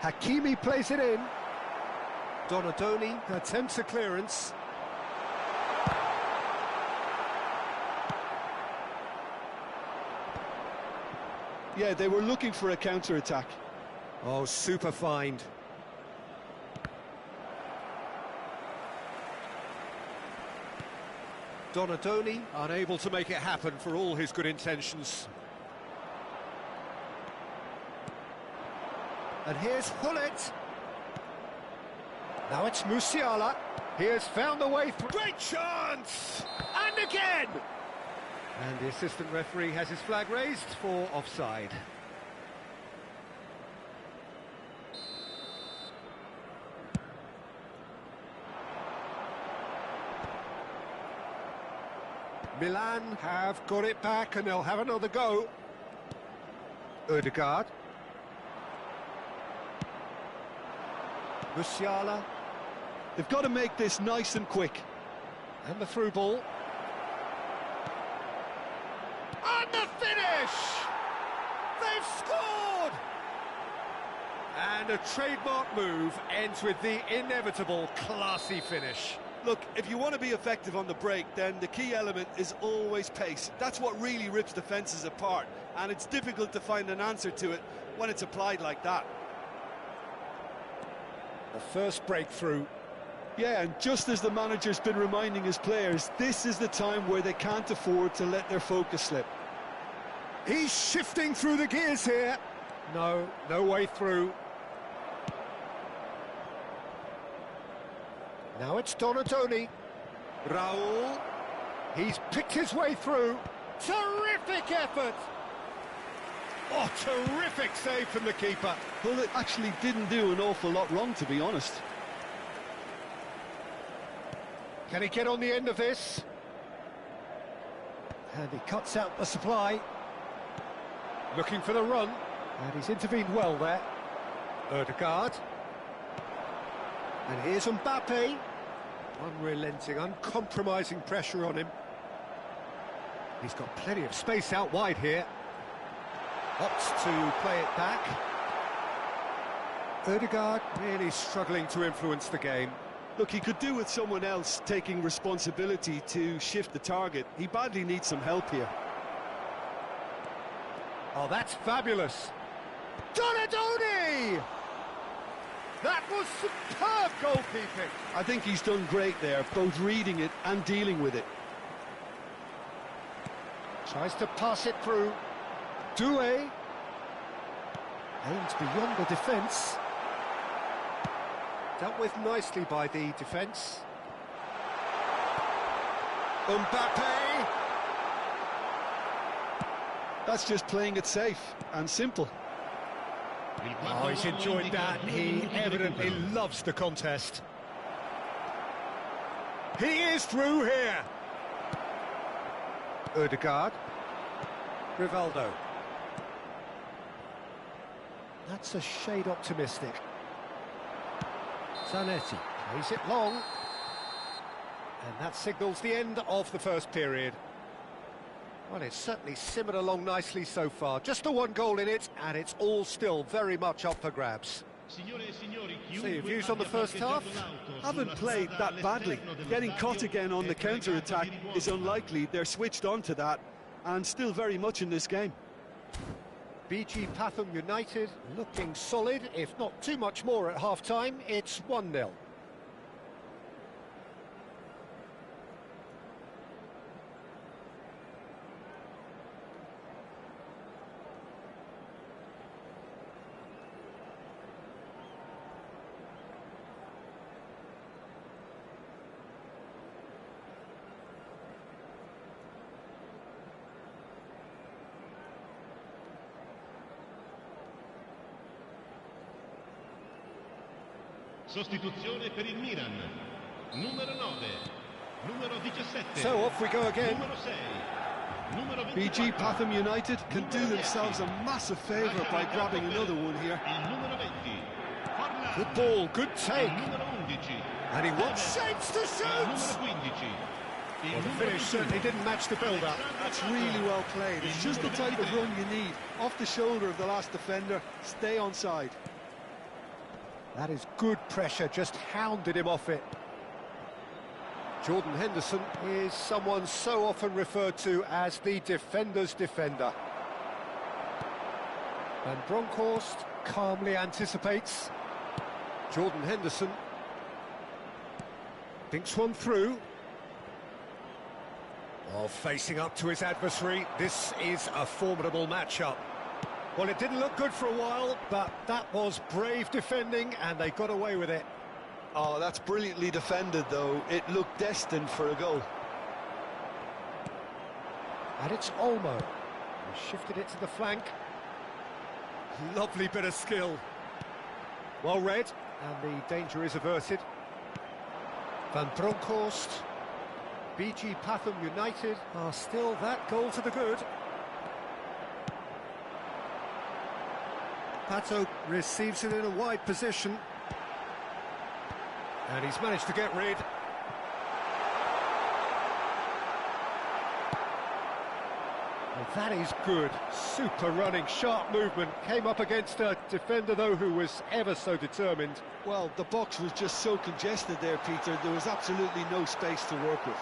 Hakimi plays it in. Donadoni attempts a clearance. Yeah, they were looking for a counter-attack. Oh, super find. Donadoni unable to make it happen for all his good intentions. And here's Hullet. Now it's Musiala. He has found the way through. Great chance! And again! And the assistant referee has his flag raised for offside. Milan have got it back and they'll have another go. Ødegaard. Musiala. They've got to make this nice and quick. And the through ball. And the finish! They've scored! And a trademark move ends with the inevitable classy finish. Look, if you want to be effective on the break, then the key element is always pace. That's what really rips defences apart, and it's difficult to find an answer to it when it's applied like that. The first breakthrough. Yeah, and just as the manager's been reminding his players, this is the time where they can't afford to let their focus slip. He's shifting through the gears here. No way through. Now it's Donadoni. Raul. He's picked his way through. Terrific effort! Oh, terrific save from the keeper. Well, it actually didn't do an awful lot wrong, to be honest. Can he get on the end of this? And he cuts out the supply. Looking for the run. And he's intervened well there. Ødegaard. And here's Mbappe. Unrelenting, uncompromising pressure on him. He's got plenty of space out wide here. Opts to play it back. Ødegaard really struggling to influence the game. Look, he could do with someone else taking responsibility to shift the target. He badly needs some help here. Oh, that's fabulous. Donadoni! That was superb goalkeeping. I think he's done great there, both reading it and dealing with it. Tries to pass it through. Doué. Aims beyond the defence. Dealt with nicely by the defence. Mbappe! That's just playing it safe and simple. Oh, he's enjoyed that. He evidently loves the contest. He is through here. Ødegaard. Rivaldo. That's a shade optimistic. Zanetti plays it long. And that signals the end of the first period. Well, it's certainly simmered along nicely so far. Just the one goal in it, and it's all still very much up for grabs. So your views on the first half? Haven't played that badly. Getting caught again on the counter-attack is unlikely. They're switched on to that, and still very much in this game. BG Pathum United looking solid, if not too much more at half-time. It's 1-0. Sostituzione per il Milan. Numero 9. Numero 17. So off we go again. Numero 6. Numero 24. BG Patham United can do themselves a massive favour by grabbing another one here. Il numero 20. Forlan. Good ball, good take. Il numero 11. And he wants shapes to Il numero shoot! 15. Il Well, the numero finish certainly 21. didn't match the build-up. That's really well played. It's just the type of run you need. Off the shoulder of the last defender, stay onside. That is good pressure, just hounded him off it. Jordan Henderson is someone so often referred to as the defender's defender. And Bronkhorst calmly anticipates. Jordan Henderson thinks one through. Oh, facing up to his adversary, this is a formidable matchup. Well, it didn't look good for a while, but that was brave defending, and they got away with it. Oh, that's brilliantly defended, though. It looked destined for a goal. And it's Olmo. He shifted it to the flank. Lovely bit of skill. Well read, and the danger is averted. Van Bronckhorst. BG Patham United are still that goal to the good. Pato receives it in a wide position. And he's managed to get rid. Well, that is good. Super running, sharp movement. Came up against a defender, though, who was ever so determined. Well, the box was just so congested there, Peter. There was absolutely no space to work with.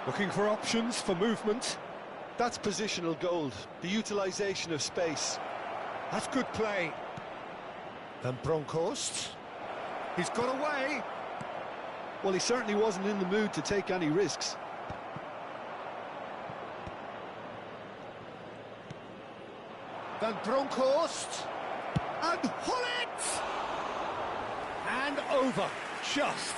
Looking for options for movement. That's positional gold, the utilisation of space. That's good play. Van Bronckhorst. He's got away. Well, he certainly wasn't in the mood to take any risks. Van Bronckhorst. And Hullet! And over. Just.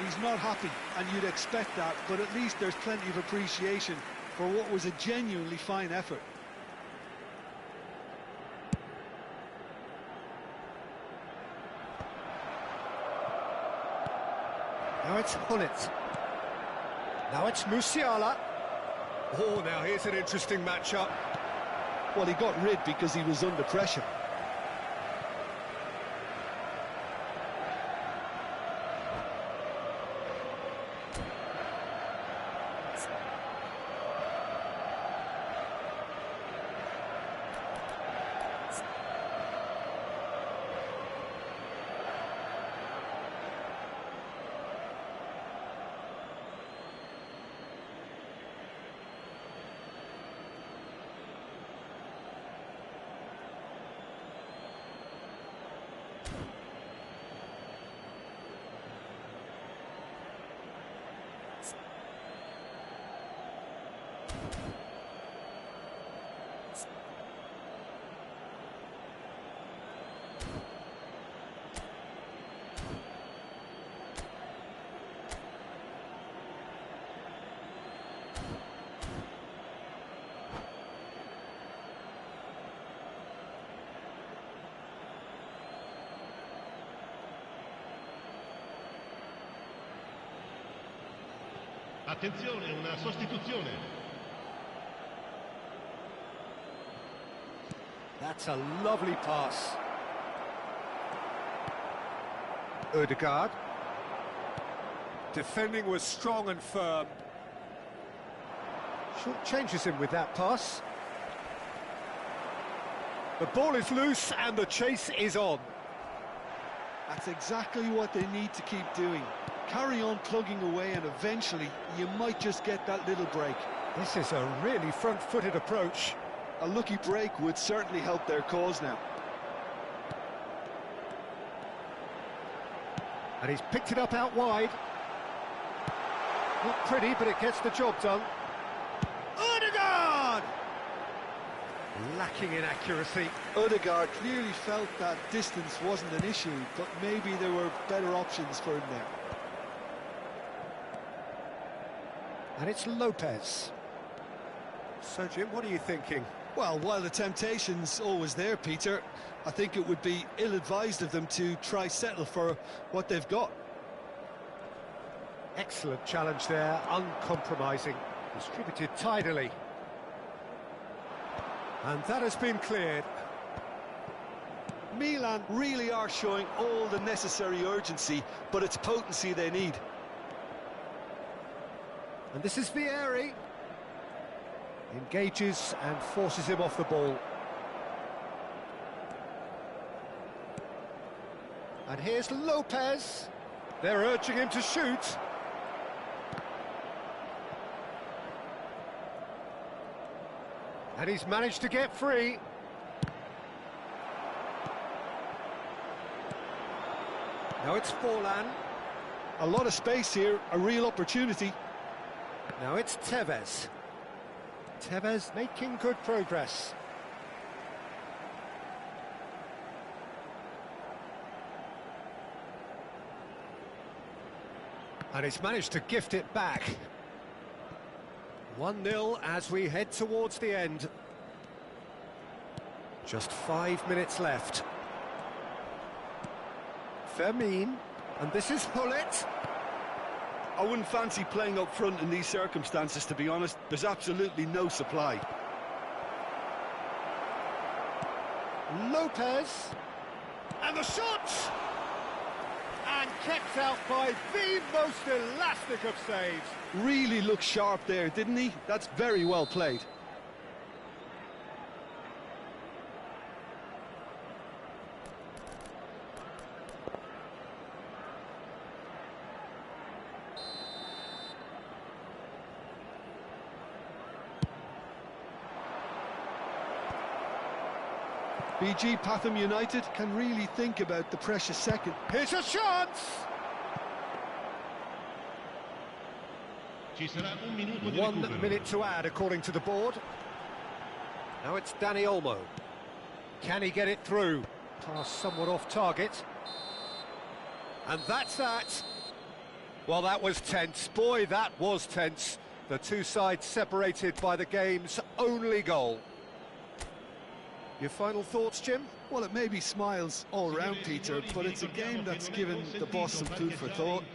He's not happy, and you'd expect that, but at least there's plenty of appreciation for what was a genuinely fine effort. Now it's Hullet. Now it's Musiala. Oh, now here's an interesting matchup. Well, he got rid because he was under pressure. Attenzione, una sostituzione. That's a lovely pass. Ødegaard. Defending was strong and firm. Short changes him with that pass. The ball is loose and the chase is on. That's exactly what they need to keep doing. Carry on plugging away, and eventually you might just get that little break. This is a really front-footed approach. A lucky break would certainly help their cause now. And he's picked it up out wide. Not pretty, but it gets the job done. Ødegaard! Lacking in accuracy. Ødegaard clearly felt that distance wasn't an issue, but maybe there were better options for him there. And it's Lopez. So, Jim, what are you thinking? Well, while the temptation's always there, Peter, I think it would be ill-advised of them to try settle for what they've got. Excellent challenge there, uncompromising, distributed tidily. And that has been cleared. Milan really are showing all the necessary urgency, but it's potency they need. And this is Vieri. Engages and forces him off the ball. And here's Lopez. They're urging him to shoot. And he's managed to get free. Now it's Forlan. A lot of space here, a real opportunity. Now it's Tevez. Tevez making good progress. And he's managed to gift it back. 1-0 as we head towards the end. Just 5 minutes left. Fermin, and this is Hullet. I wouldn't fancy playing up front in these circumstances, to be honest. There's absolutely no supply. Lopez. And the shot! And kept out by the most elastic of saves. Really looked sharp there, didn't he? That's very well played. BG Patham United can really think about the precious second. Here's a chance! 1 minute to add, according to the board. Now it's Dani Olmo. Can he get it through? Pass somewhat off target. And that's that. Well, that was tense. Boy, that was tense. The two sides separated by the game's only goal. Your final thoughts, Jim? Well, it may be smiles all round, Peter, but it's a game that's given the boss some food for thought.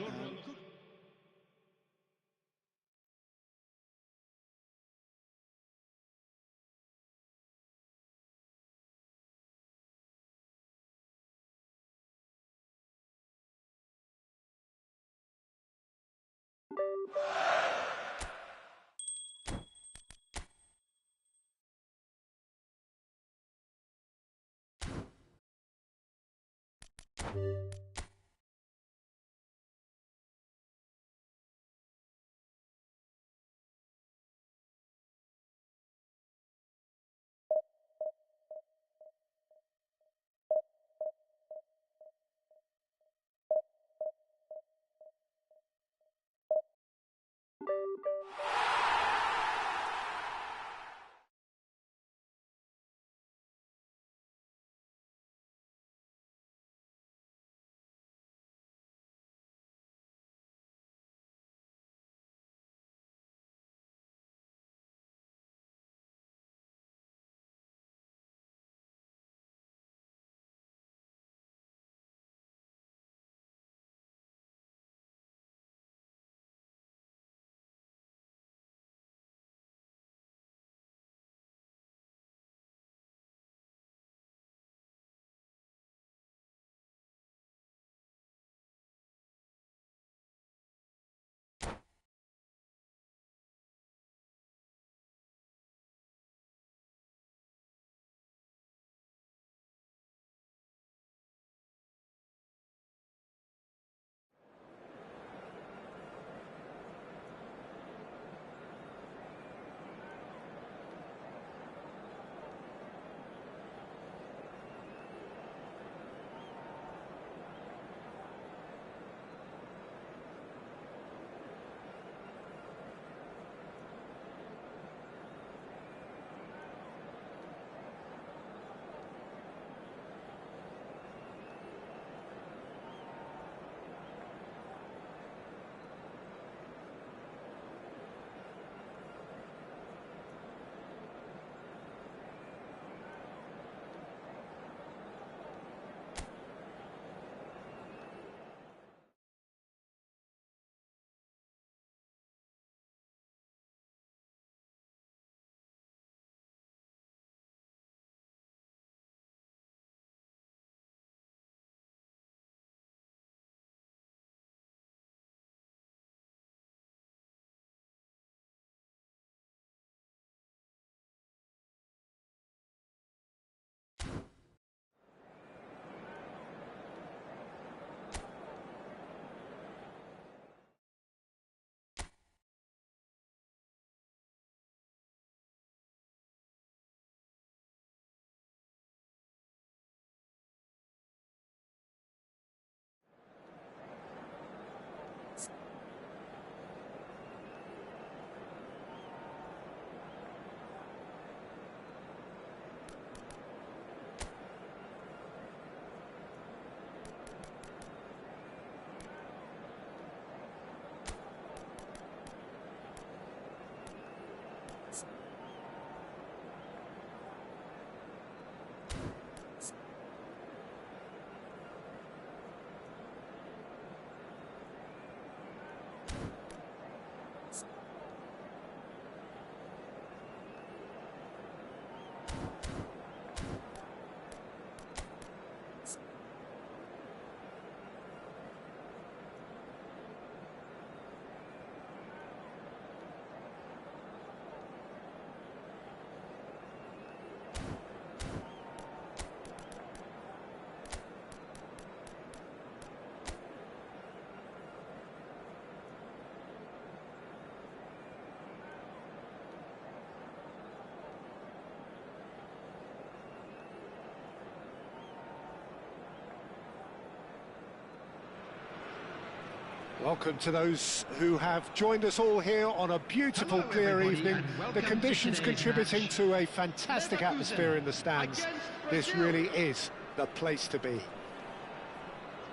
Welcome to those who have joined us all here on a beautiful, clear evening. The conditions contributing to a fantastic atmosphere in the stands. This really is the place to be.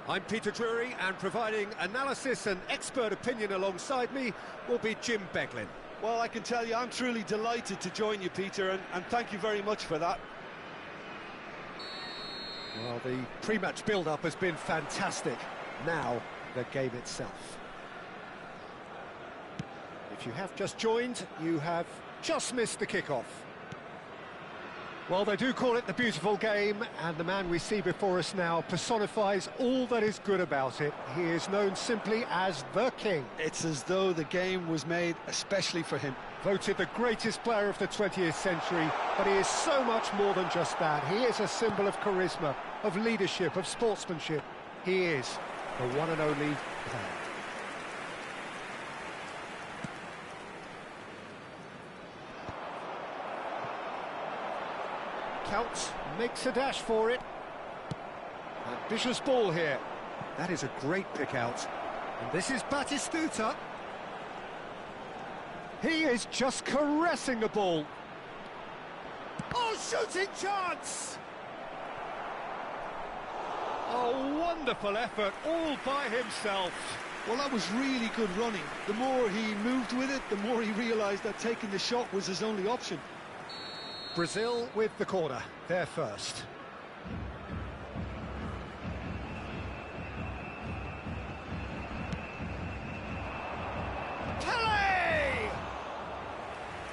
I'm Peter Drury, and providing analysis and expert opinion alongside me will be Jim Beglin. Well, I can tell you, I'm truly delighted to join you, Peter, and thank you very much for that. Well, the pre-match build-up has been fantastic. Now, the game itself. If you have just joined, you have just missed the kickoff. Well, they do call it the beautiful game, and the man we see before us now personifies all that is good about it. He is known simply as the King. It's as though the game was made especially for him. Voted the greatest player of the 20th century, but he is so much more than just that. He is a symbol of charisma, of leadership, of sportsmanship. He is the one and only player. Counts, makes a dash for it. Ambitious ball here. That is a great pick out. And this is Batistuta. He is just caressing the ball. Oh, shooting chance! Oh, wonderful effort, all by himself. Well, that was really good running. The more he moved with it, the more he realised that taking the shot was his only option. Brazil with the corner, they're first. Pele!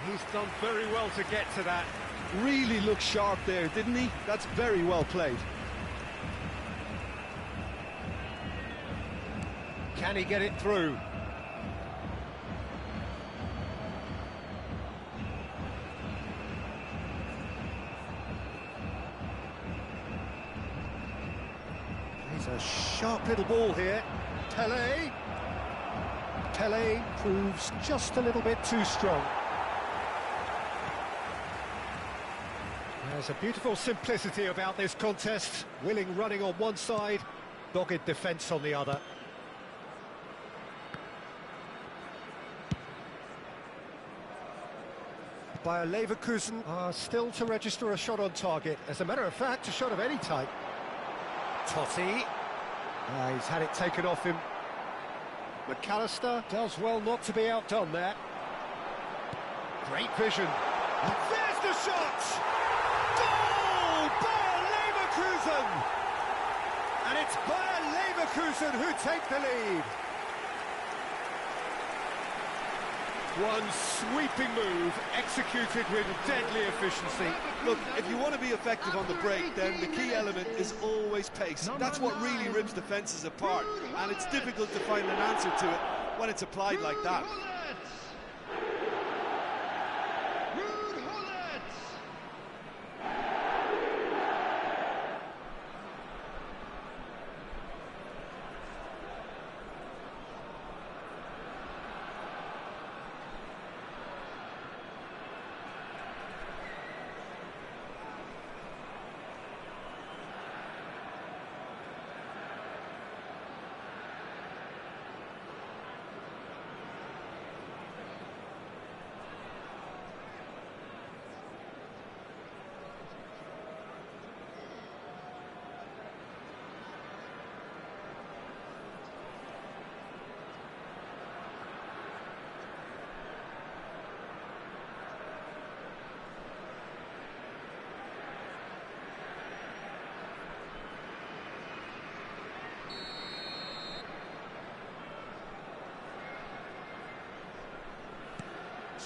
He's done very well to get to that. Really looked sharp there, didn't he? That's very well played. Can he get it through? He's a sharp little ball here. Pele. Pele proves just a little bit too strong. There's a beautiful simplicity about this contest. Willing running on one side, dogged defence on the other. Bayer Leverkusen are still to register a shot on target. As a matter of fact, a shot of any type. Totti. He's had it taken off him. McAllister does well not to be outdone there. Great vision. And there's the shot! Goal! Bayer Leverkusen! And it's Bayer Leverkusen who take the lead. One sweeping move, executed with deadly efficiency. Look, if you want to be effective on the break, then the key element is always pace. That's what really rips defences apart, and it's difficult to find an answer to it when it's applied like that.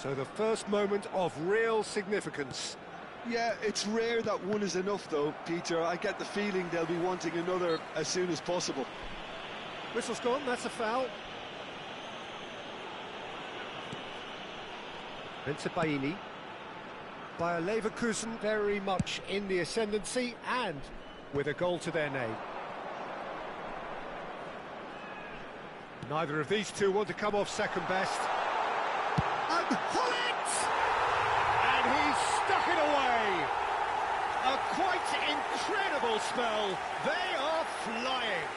So the first moment of real significance. Yeah, it's rare that one is enough though, Peter. I get the feeling they'll be wanting another as soon as possible. Whistle's gone, that's a foul. Baini. Bayer Leverkusen very much in the ascendancy and with a goal to their name. Neither of these two want to come off second best. And Hullet! And he's stuck it away. A quite incredible spell. They are flying.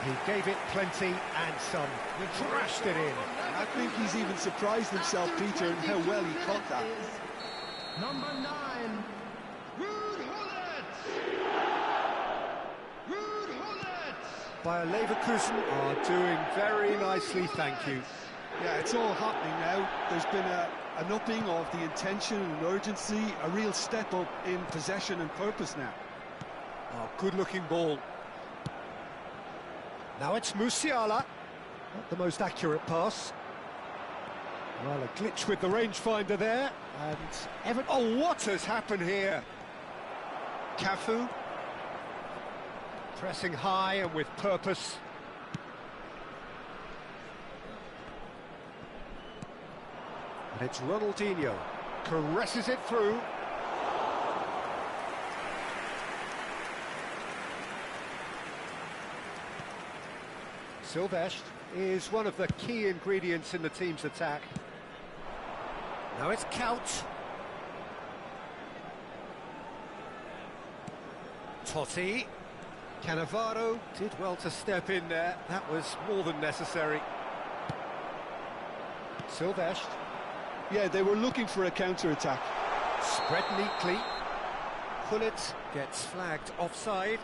He gave it plenty and some. He crashed it in. I think he's even surprised himself, Peter, in how well he caught that. Number 9, Ruud Gullit. Ruud Gullit. Bayer Leverkusen are doing very nicely, thank you. Yeah, it's all happening now. There's been an upping of the intention and urgency, a real step up in possession and purpose now. Oh, good-looking ball. Now it's Musiala. Not the most accurate pass. Well, a glitch with the rangefinder there. And Everton... Oh, what has happened here? Cafu. Pressing high and with purpose. And it's Ronaldinho. Caresses it through. Silvestre is one of the key ingredients in the team's attack. Now it's Couch. Totti. Cannavaro did well to step in there. That was more than necessary. Silvestre. Yeah, they were looking for a counter-attack. Spread neatly. Gullit gets flagged offside.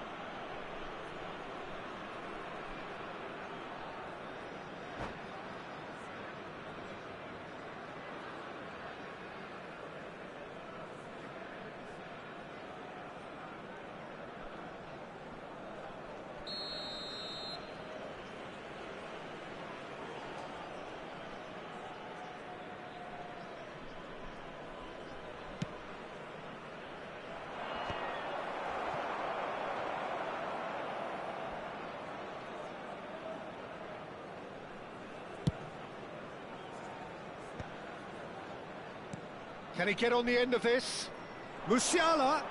Can he get on the end of this? Musiala!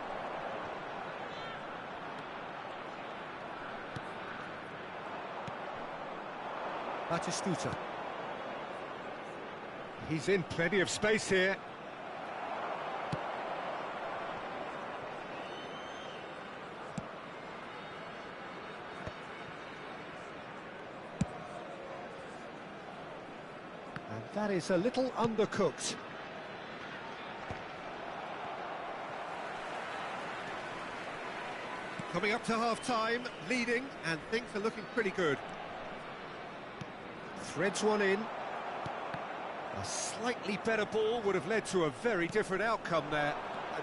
Batistuta. He's in plenty of space here. And that is a little undercooked. Coming up to half-time, leading, and things are looking pretty good. Threads one in. A slightly better ball would have led to a very different outcome there.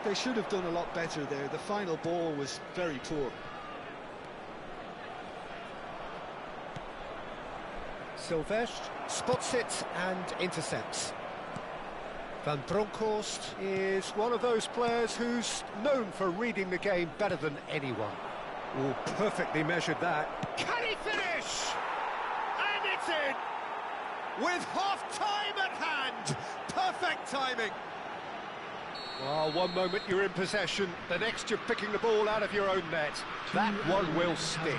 They should have done a lot better there. The final ball was very poor. Silvestre spots it and intercepts. Van Bronckhorst is one of those players who's known for reading the game better than anyone. Oh, perfectly measured that. Can he finish? And it's in! With half-time at hand! Perfect timing! Well, one moment you're in possession, the next you're picking the ball out of your own net. That one will stick.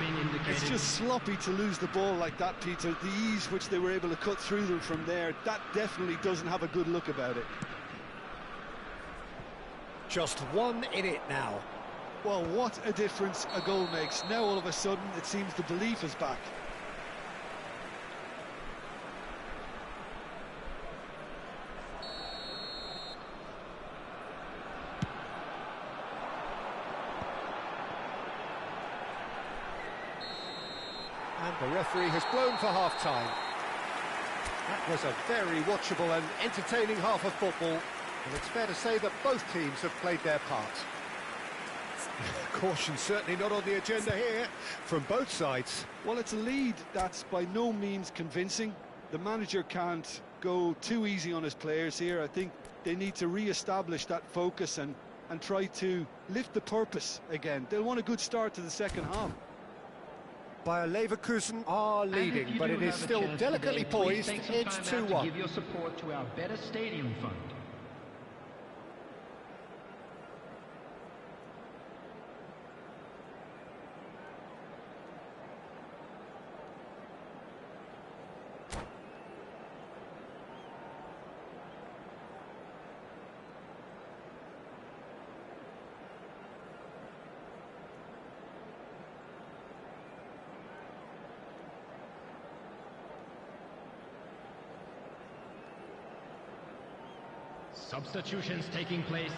It's just sloppy to lose the ball like that, Peter. The ease which they were able to cut through them from there, that definitely doesn't have a good look about it. Just one in it now. Well, what a difference a goal makes. Now all of a sudden it seems the belief is back. And the referee has blown for half-time. That was a very watchable and entertaining half of football, and it's fair to say that both teams have played their part. Caution certainly not on the agenda here from both sides. Well, it's a lead that's by no means convincing. The manager can't go too easy on his players here. I think they need to re-establish that focus and try to lift the purpose again. They'll want a good start to the second half. Bayer Leverkusen are leading, but it is still delicately poised. It's 2-1. Give your support to our Better Stadium Fund. Substitutions taking place.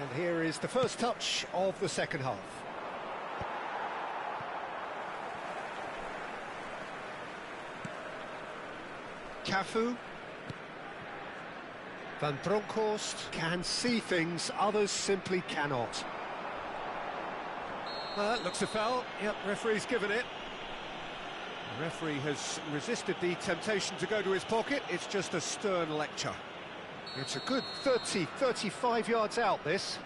And here is the first touch of the second half. Cafu. Van Bronckhorst can see things others simply cannot. Looks a foul. Yep, referee's given it. The referee has resisted the temptation to go to his pocket. It's just a stern lecture. It's a good 30, 35 yards out, this.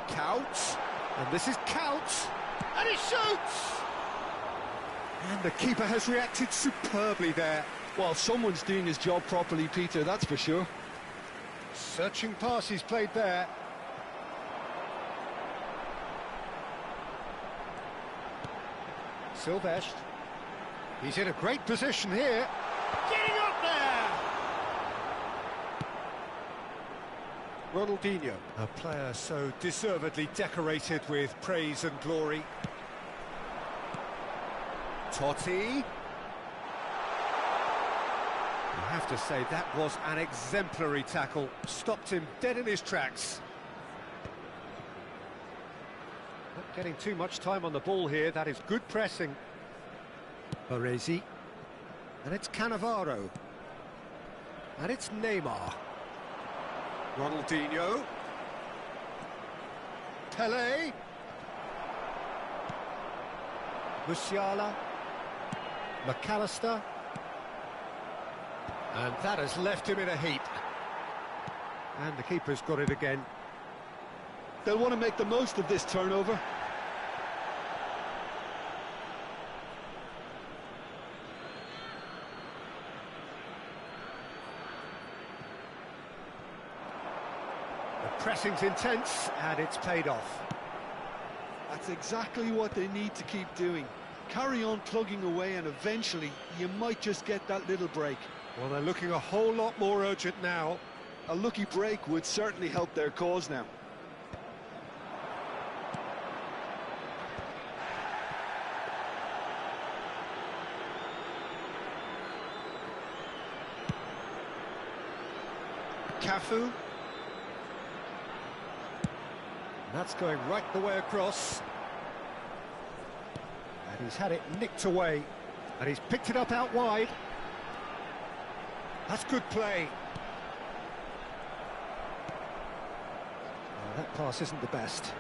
Counts. And this is Counts. And he shoots! And the keeper has reacted superbly there. Well, someone's doing his job properly, Peter, that's for sure. Searching pass he's played there. Silvestre. He's in a great position here. Getting up there! Ronaldinho, a player so deservedly decorated with praise and glory. Totti. I have to say, that was an exemplary tackle. Stopped him dead in his tracks. Not getting too much time on the ball here. That is good pressing. Baresi. And it's Cannavaro. And it's Neymar. Ronaldinho. Pelé. Musiala. McAllister. And that has left him in a heap. And the keeper's got it again. They'll want to make the most of this turnover. The pressing's intense, and it's paid off. That's exactly what they need to keep doing. Carry on plugging away, and eventually you might just get that little break. Well, they're looking a whole lot more urgent now. A lucky break would certainly help their cause now. Cafu. That's going right the way across. And he's had it nicked away. And he's picked it up out wide. That's good play. Oh, that pass isn't the best.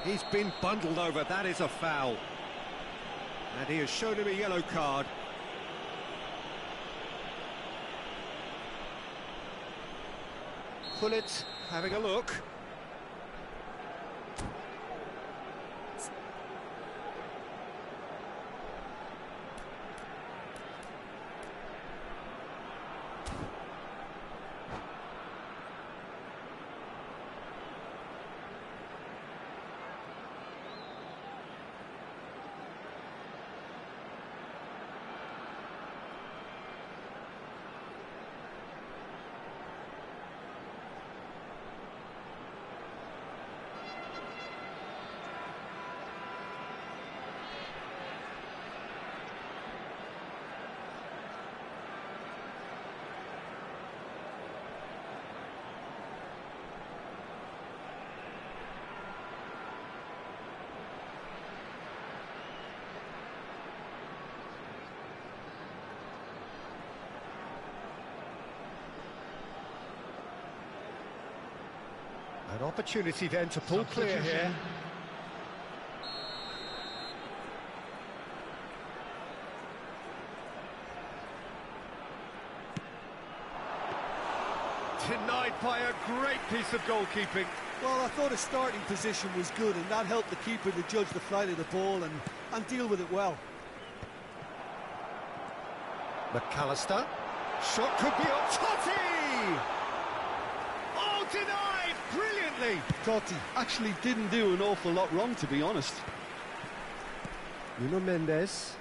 He's been bundled over. That is a foul. And he has shown him a yellow card. Pullet having a look. opportunity then to pull clear here. Denied by a great piece of goalkeeping. Well, I thought his starting position was good, and that helped the keeper to judge the flight of the ball and deal with it well. McAllister. Shot could be on Totti! Oh, denied! Brilliantly! Totti actually didn't do an awful lot wrong, to be honest. Nuno Mendes.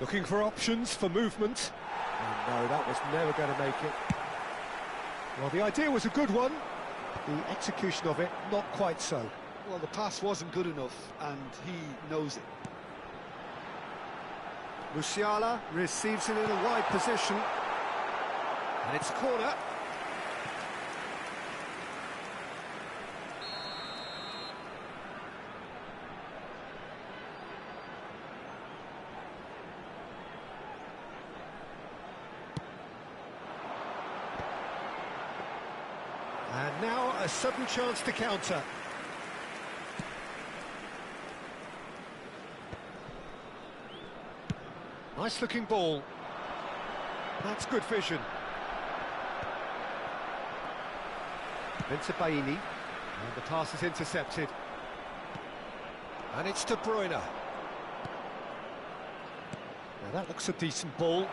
Looking for options for movement. Oh, no, that was never going to make it. Well, the idea was a good one. The execution of it, not quite so. Well, the pass wasn't good enough, and he knows it. Musiala receives it in a wide position. And it's a corner. And now a sudden chance to counter. Nice looking ball. That's good vision. Baini. And the pass is intercepted. And it's De Bruyne. Now that looks a decent ball.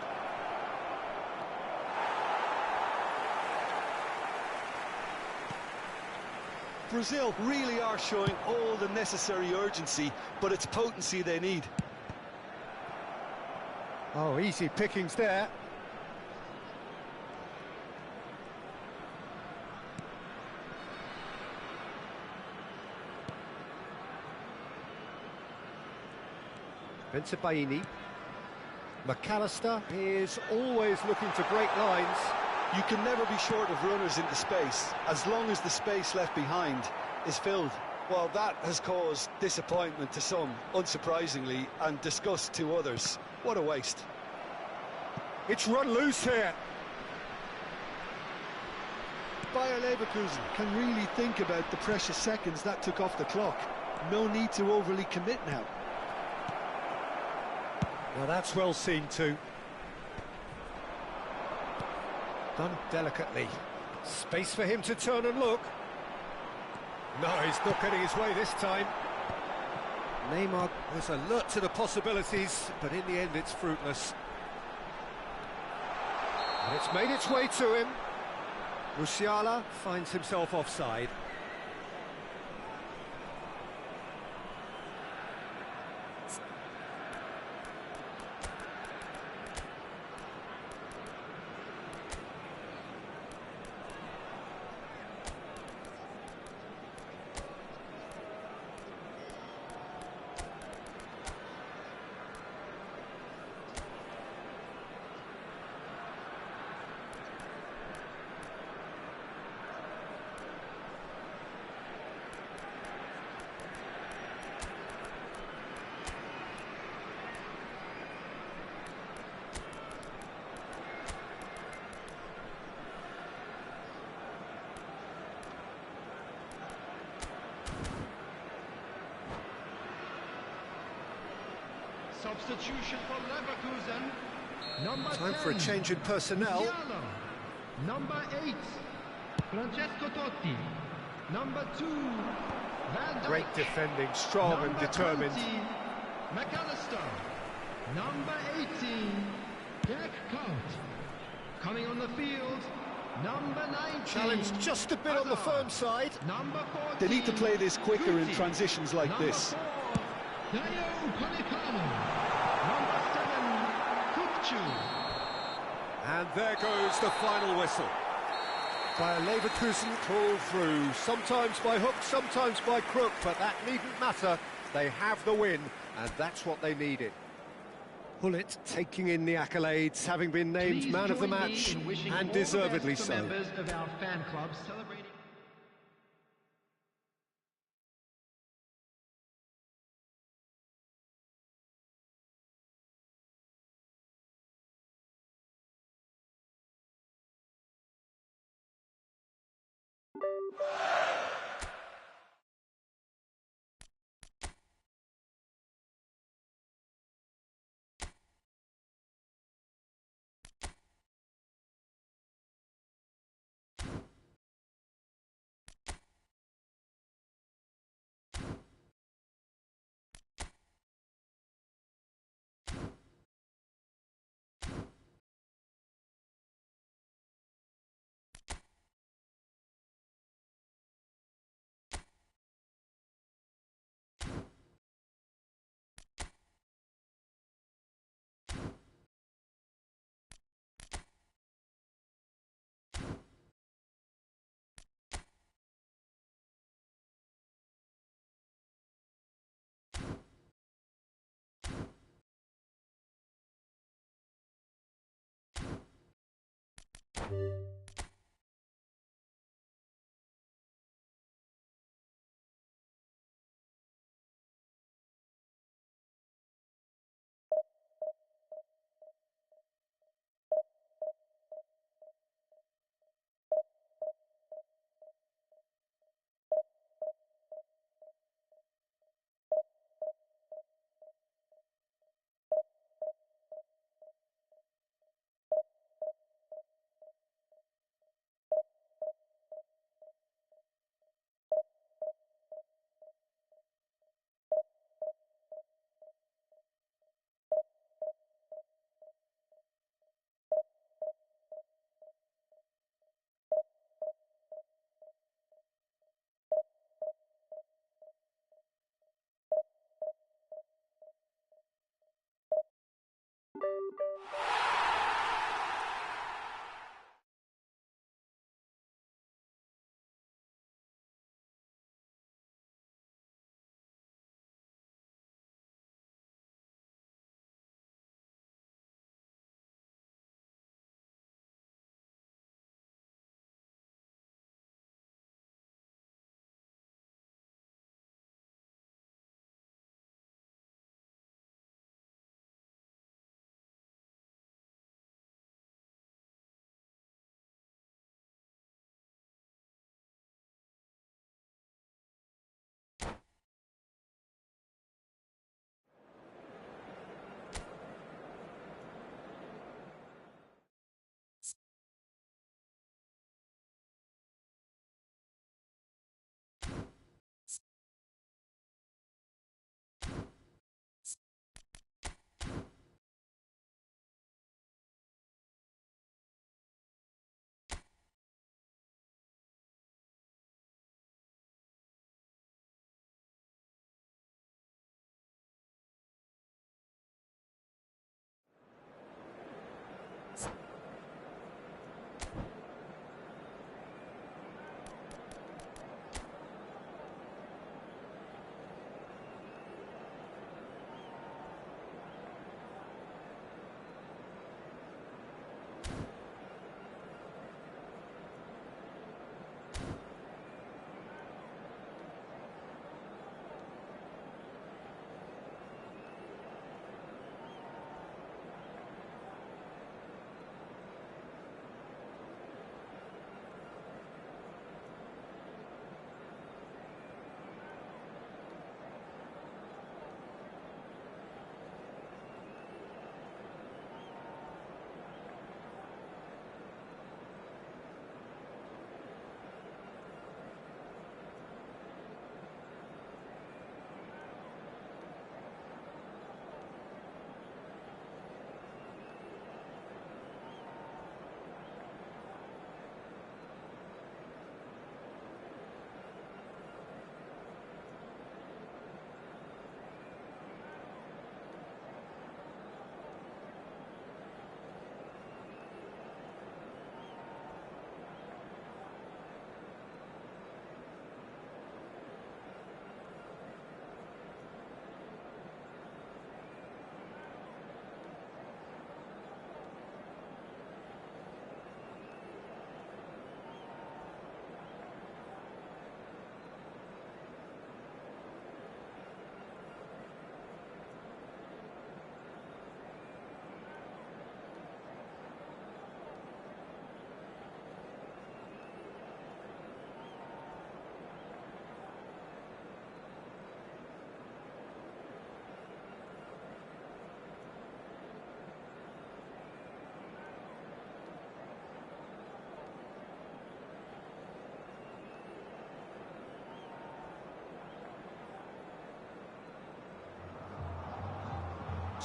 Brazil really are showing all the necessary urgency, but it's potency they need. Oh, easy pickings there. Baini. McAllister is always looking to break lines. You can never be short of runners into space, as long as the space left behind is filled. Well, that has caused disappointment to some, unsurprisingly, and disgust to others. What a waste. It's run loose here. Bayer Leverkusen can really think about the precious seconds that took off the clock. No need to overly commit now. Now that's well seen too. Done delicately. Space for him to turn and look. No, he's not getting his way this time. Neymar was alert to the possibilities, but in the end it's fruitless. And it's made its way to him. Musiala finds himself offside. Substitution for Leverkusen. Number Time 10, for a change in personnel. Musiala. Number 8, Francesco Totti. Number 2, Van Dijk. Great defending, strong and determined. 20, McAllister. Number 18, Jack Cout. Coming on the field, number 19. Challenge just a bit on the firm side. Number 14, They need to play this quicker in Guti. transitions like Number this. 4, Dayo Upamecano. Number 7, Kukcu. And there goes the final whistle. Bayer Leverkusen pulled through, sometimes by hook, sometimes by crook, but that needn't matter. They have the win, and that's what they needed. Pullet taking in the accolades, having been named Please man of the join me match, in wishing and all the deservedly best to so. members of our fan club celebrating.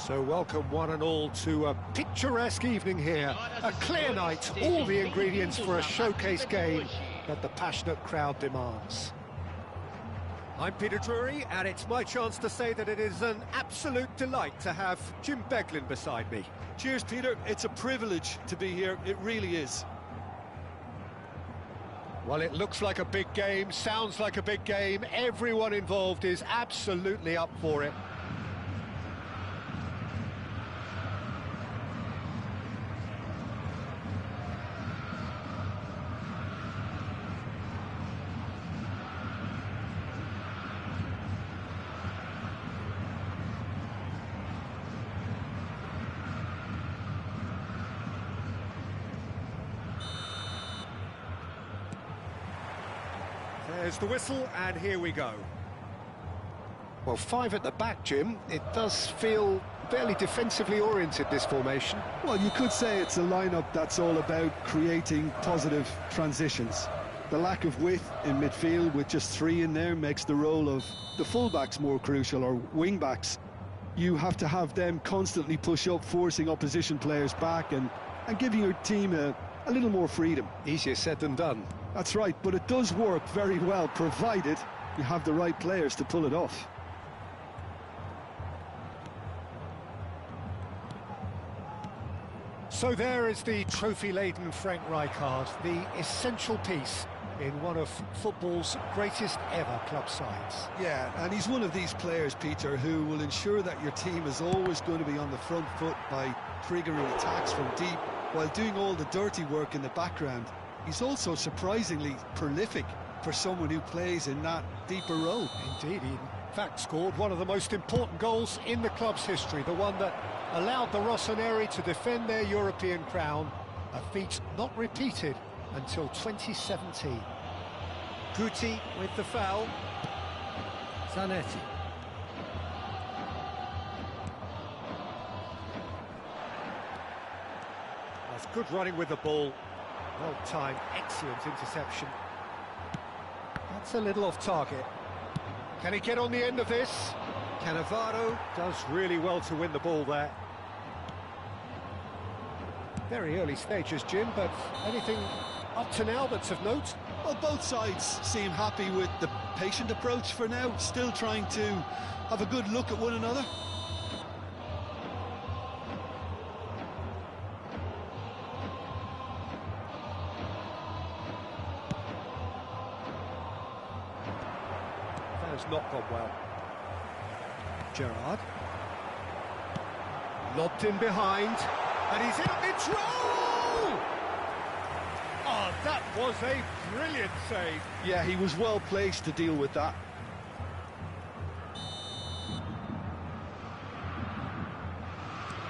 So welcome one and all to a picturesque evening here. A clear night, all the ingredients for a showcase game that the passionate crowd demands. I'm Peter Drury, and it's my chance to say that it is an absolute delight to have Jim Beglin beside me. Cheers, Peter. It's a privilege to be here. It really is. Well, it looks like a big game, sounds like a big game. Everyone involved is absolutely up for it. There's the whistle, and here we go. Well, five at the back, Jim. It does feel fairly defensively oriented, this formation. Well, you could say it's a lineup that's all about creating positive transitions. The lack of width in midfield with just three in there makes the role of the fullbacks more crucial, or wing-backs. You have to have them constantly push up, forcing opposition players back and giving your team a little more freedom. Easier said than done. That's right, but it does work very well, provided you have the right players to pull it off. So there is the trophy-laden Frank Rijkaard, the essential piece in one of football's greatest ever club sides. Yeah, and he's one of these players, Peter, who will ensure that your team is always going to be on the front foot by triggering attacks from deep, while doing all the dirty work in the background. He's also surprisingly prolific for someone who plays in that deeper role. Indeed, he in fact scored one of the most important goals in the club's history, the one that allowed the Rossoneri to defend their European crown, a feat not repeated until 2017. Guti with the foul. Zanetti. That's good running with the ball. Well timed, excellent interception. That's a little off target. Can he get on the end of this? Cannavaro does really well to win the ball there. Very early stages, Jim, but anything up to now that's of note? Well, both sides seem happy with the patient approach for now, still trying to have a good look at one another. That has not gone well. Gerrard. Lobbed in behind, and he's in control! Oh, that was a brilliant save. Yeah, he was well placed to deal with that.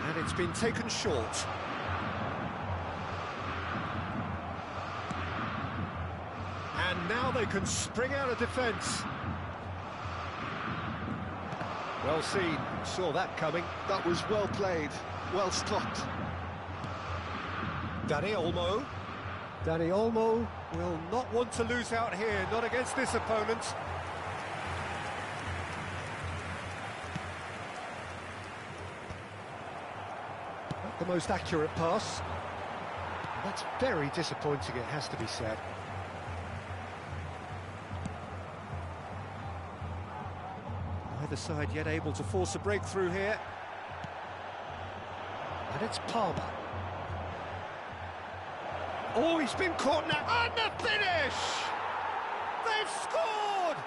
And it's been taken short. And now they can spring out of defence. Well seen, saw that coming. That was well played, well stopped. Dani Olmo. Dani Olmo will not want to lose out here, not against this opponent. Not the most accurate pass. That's very disappointing, it has to be said. Neither side yet able to force a breakthrough here. And it's Palmer. Oh, he's been caught now. And the finish! They've scored!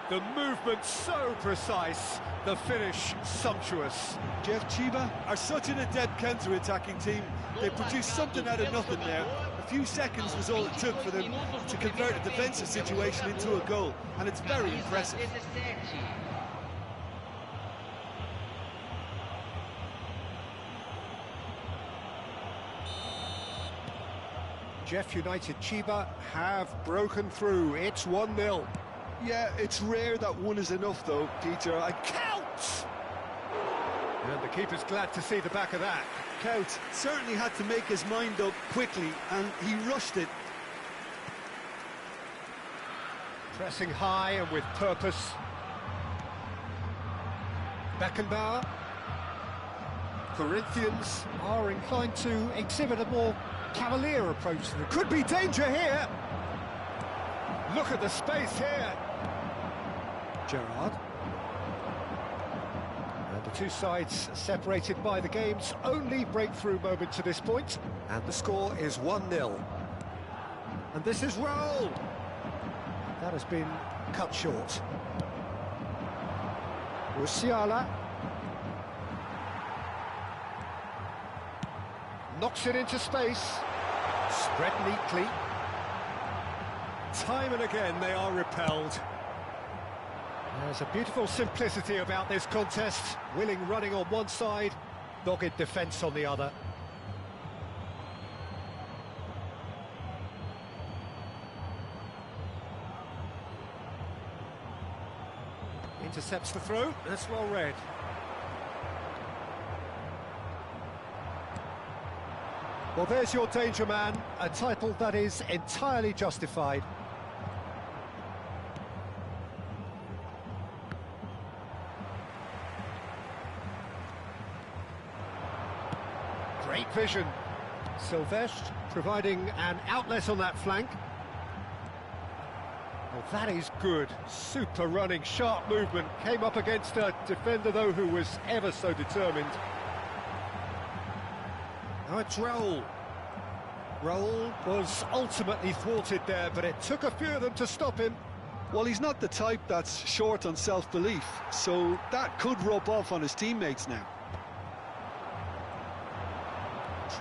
The movement so precise, the finish sumptuous. Jeff Chiba are such an adept counter-attacking team. They produced something out of nothing there. A few seconds was all it took for them to convert a defensive situation into a goal, and it's very impressive. Jeff United Chiba have broken through. It's 1-0. Yeah, it's rare that one is enough, though, Peter. Count! And the keeper's glad to see the back of that. Count certainly had to make his mind up quickly, and he rushed it. Pressing high and with purpose. Beckenbauer. Corinthians are inclined to exhibit a more cavalier approach. There could be danger here. Look at the space here. Gerrard. And the two sides separated by the game's only breakthrough moment to this point. And the score is 1-0. And this is Raul. That has been cut short. Musiala. Knocks it into space. Spread neatly. Time and again they are repelled. There's a beautiful simplicity about this contest. Willing running on one side, dogged defence on the other. Intercepts the throw, that's well read. Well, there's your danger man, a title that is entirely justified. Great vision. Silvestre providing an outlet on that flank. Oh, that is good. Super running, sharp movement. Came up against a defender, though, who was ever so determined. Now it's Raul. Raul was ultimately thwarted there, but it took a few of them to stop him. Well, he's not the type that's short on self-belief, so that could rub off on his teammates now.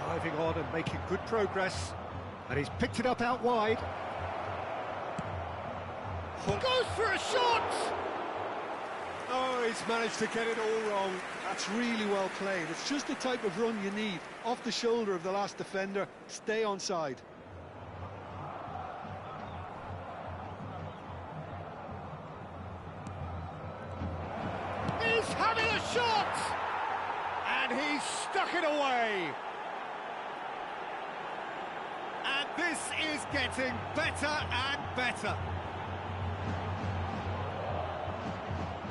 Driving on and making good progress, and he's picked it up out wide. Goes for a shot! Oh, he's managed to get it all wrong. That's really well played. It's just the type of run you need. Off the shoulder of the last defender, stay onside. He's having a shot! And he's stuck it away. And this is getting better and better.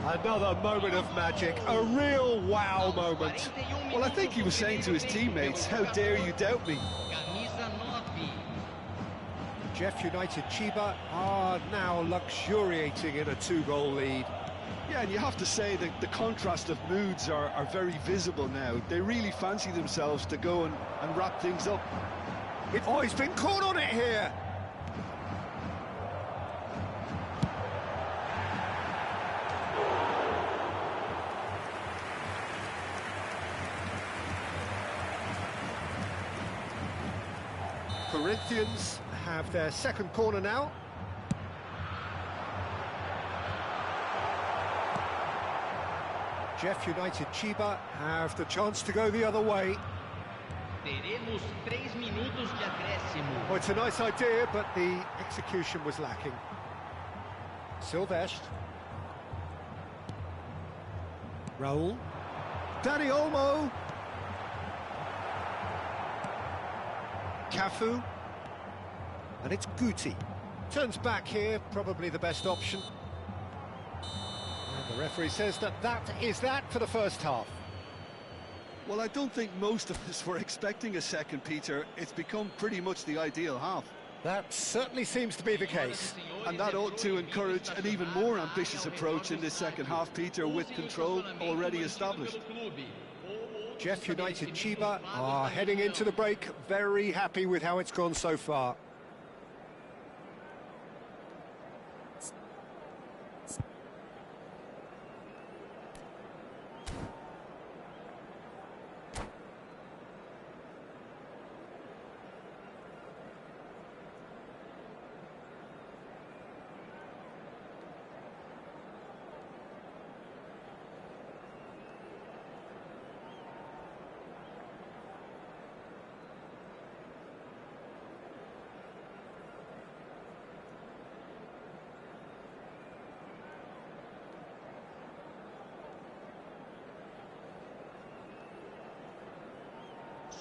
Another moment of magic, a real wow moment. Well, I think he was saying to his teammates, how dare you doubt me? Jeff United Chiba are now luxuriating in a 2-goal lead. Yeah, and you have to say that the contrast of moods are very visible now. They really fancy themselves to go and wrap things up. Oh, he's been caught on it here. Corinthians have their second corner now. Jeff United Chiba have the chance to go the other way. Teremos 3 minutos de acréscimo. Well, it's a nice idea, but the execution was lacking. Silvestre. Raul. Dani Olmo. Cafu. And it's Guti. Turns back here, probably the best option. And the referee says that is that for the first half. Well, I don't think most of us were expecting a second, Peter. It's become pretty much the ideal half. That certainly seems to be the case. And that ought to encourage an even more ambitious approach in this second half, Peter, with control already established. Jeff United Chiba are heading into the break, very happy with how it's gone so far.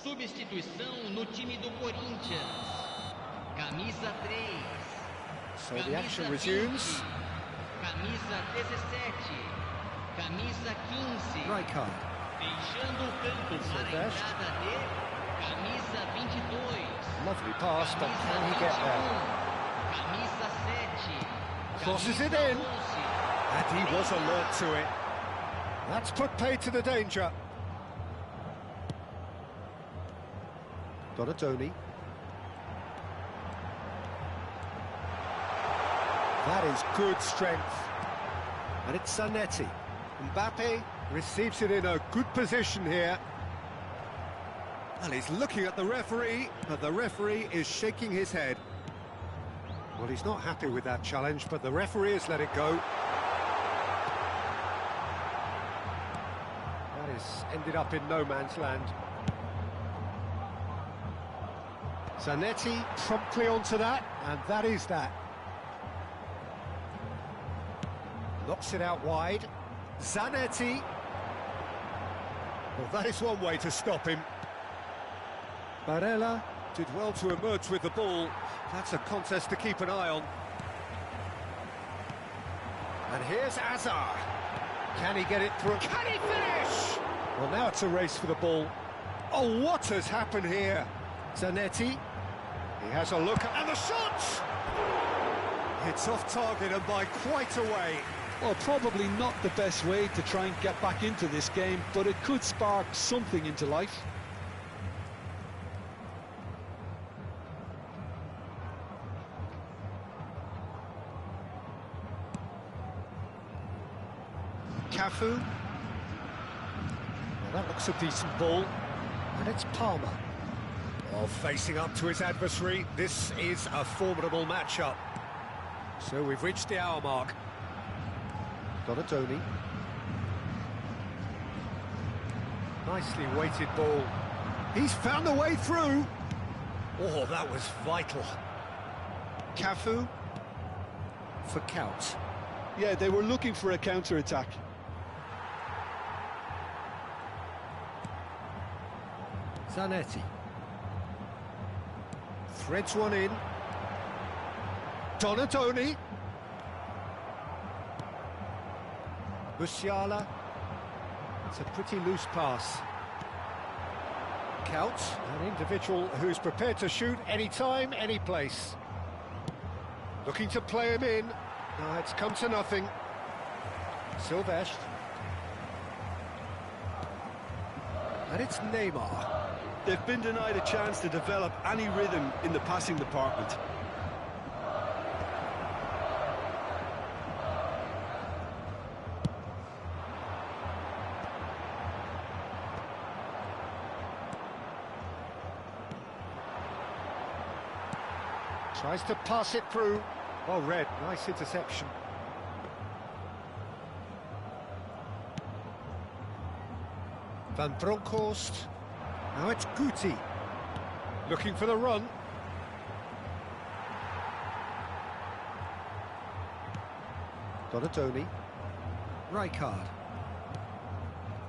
Substituição no time do Corinthians. Camisa 3. So the action resumes. Camisa 17. Camisa 15. Rijkaard. Deixando o campo para a entrada de camisa 22. Lovely pass, but can he get there? Camisa 7. Crosses it in. And he was alert to it. That's put paid to the danger. Donatoni. That is good strength. And it's Zanetti. Mbappe receives it in a good position here. And he's looking at the referee, but the referee is shaking his head. Well, he's not happy with that challenge, but the referee has let it go. That has ended up in no man's land. Zanetti promptly onto that, and that is that. Knocks it out wide. Zanetti. Well, that is one way to stop him. Barella did well to emerge with the ball. That's a contest to keep an eye on. And here's Azar. Can he get it through? Can he finish? Well, now it's a race for the ball. Oh, what has happened here? Zanetti. He has a look, and the shot! It's off target and by quite a way. Well, probably not the best way to try and get back into this game, but it could spark something into life. Cafu. Well, that looks a decent ball. And it's Palmer. Oh, facing up to his adversary. This is a formidable matchup. So we've reached the hour mark. Donatoni. Nicely weighted ball. He's found a way through. Oh, that was vital. Cafu for Couch. Yeah, they were looking for a counter-attack. Zanetti. Threads one in. Donatoni. Musiala. It's a pretty loose pass. Couch, an individual who's prepared to shoot any time, any place. Looking to play him in. It's come to nothing. Silvestre. And it's Neymar. They've been denied a chance to develop any rhythm in the passing department. Tries to pass it through. Oh, Red, nice interception. Van Bronckhorst. Now it's Guti. Looking for the run. Donatoni. Rijkaard.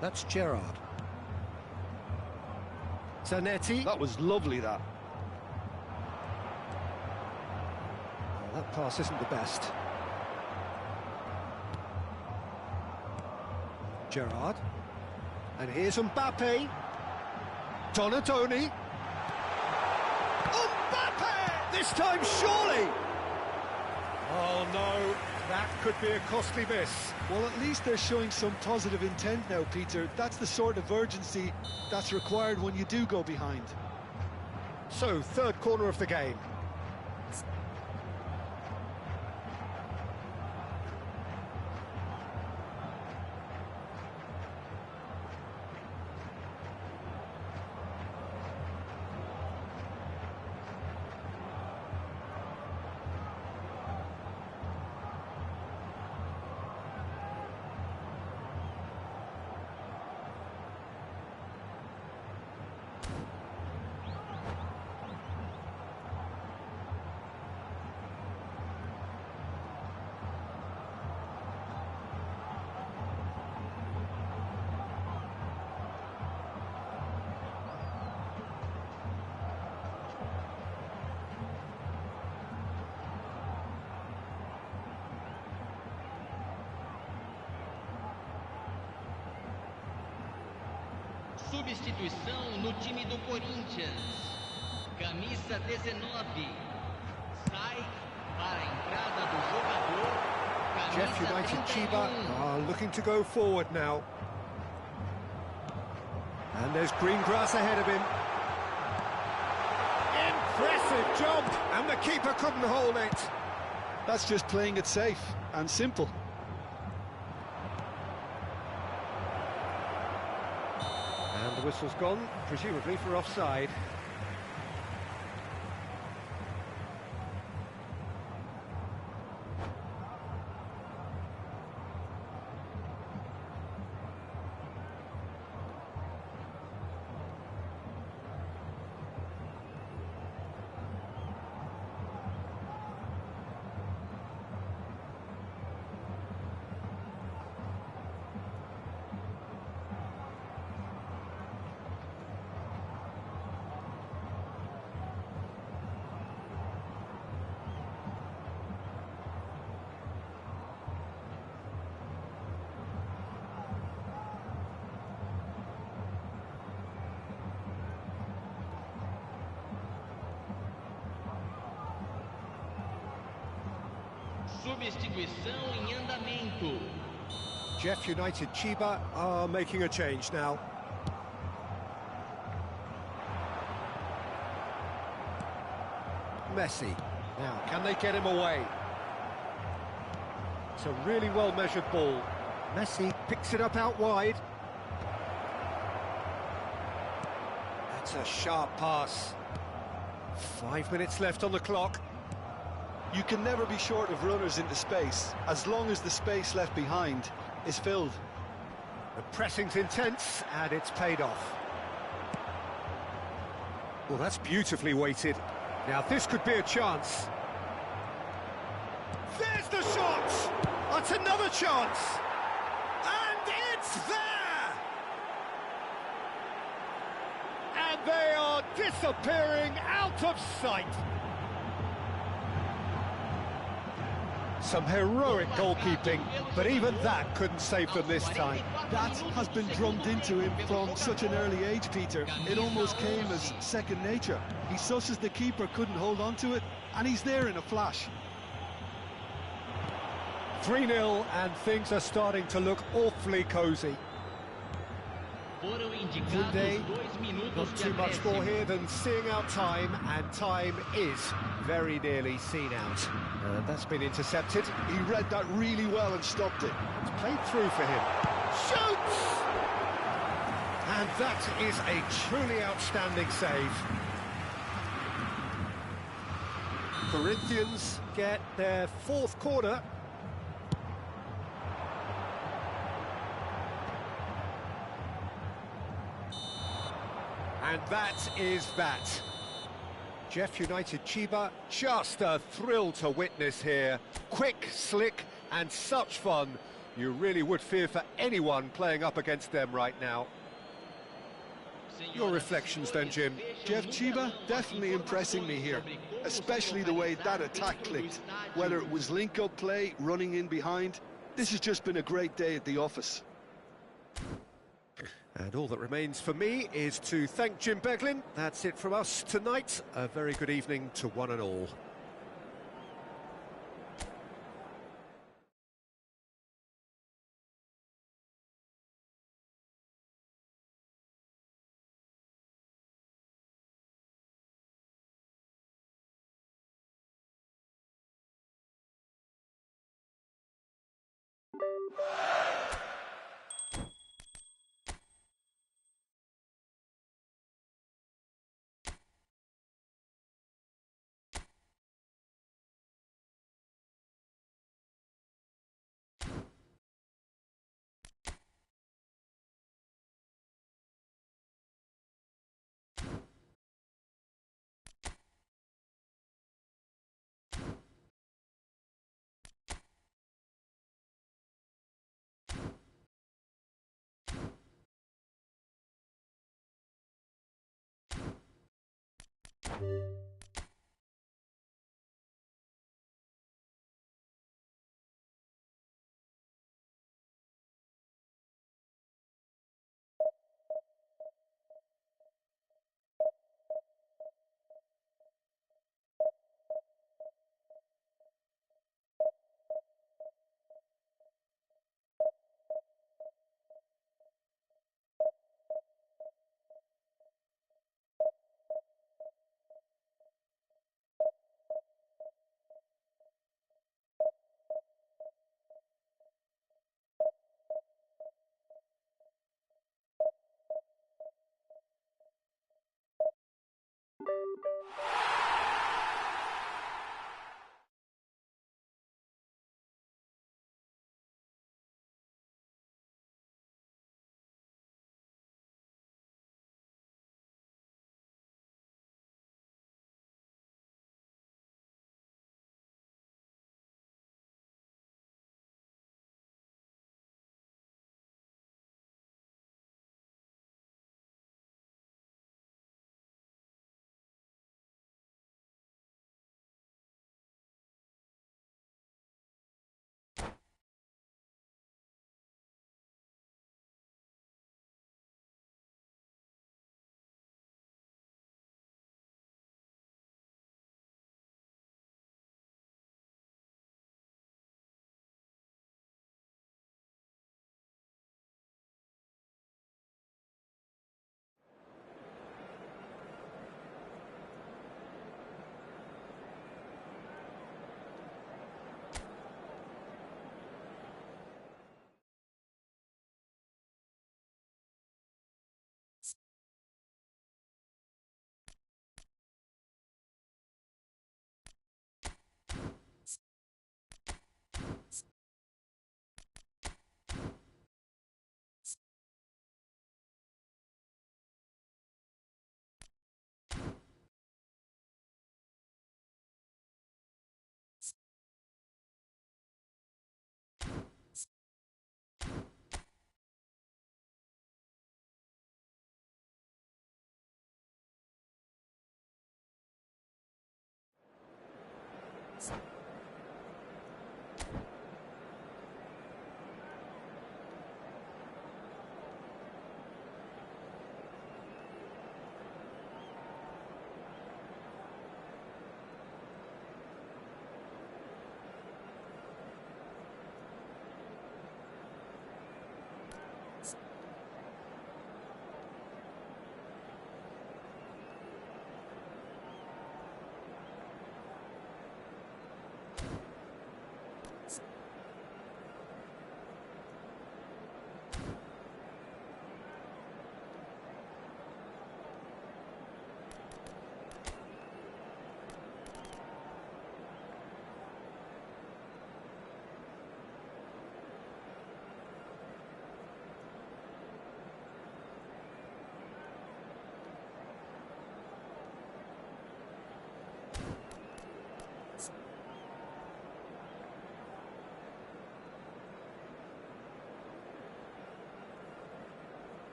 That's Gerrard. Zanetti. That was lovely, that. Well, that pass isn't the best. Gerrard. And here's Mbappe. Donatoni. Mbappe! This time, surely! Oh, no. That could be a costly miss. Well, at least they're showing some positive intent now, Peter. That's the sort of urgency that's required when you do go behind. So, third corner of the game. Substituição no time do Corinthians. Camisa 19. Sai para a entrada do jogador. Jeff Camisa United 31. Chiba are looking to go forward now. And there's green grass ahead of him. Impressive jump, and the keeper couldn't hold it. That's just playing it safe and simple. And the whistle's gone, presumably for offside. substituição em andamento. Jeff United Chiba are making a change now. Messi. Now, can they get him away? It's a really well-measured ball. Messi picks it up out wide. That's a sharp pass. 5 minutes left on the clock. You can never be short of runners into space, as long as the space left behind is filled. The pressing's intense, and it's paid off. Well, that's beautifully weighted. Now, this could be a chance. There's the shot! That's another chance! And it's there! And they are disappearing out of sight. Some heroic goalkeeping, but even that couldn't save them this time. That has been drummed into him from such an early age, Peter. It almost came as second nature. He susses the keeper couldn't hold on to it, and he's there in a flash. 3-0, and things are starting to look awfully cosy. Foram indicados Today, 2 minutos not de too much more acréscimo. here than seeing out time, and time is very nearly seen out. And that's been intercepted. He read that really well and stopped it. It's played through for him. Shoots! And that is a truly outstanding save. Corinthians get their fourth corner. And that is that. Jeff United Chiba, just a thrill to witness here. Quick, slick, and such fun. You really would fear for anyone playing up against them right now. Your reflections then, Jim? Jeff Chiba definitely impressing me here, especially the way that attack clicked. Whether it was link-up play, running in behind, this has just been a great day at the office. And all that remains for me is to thank Jim Beglin. That's it from us tonight. A very good evening to one and all.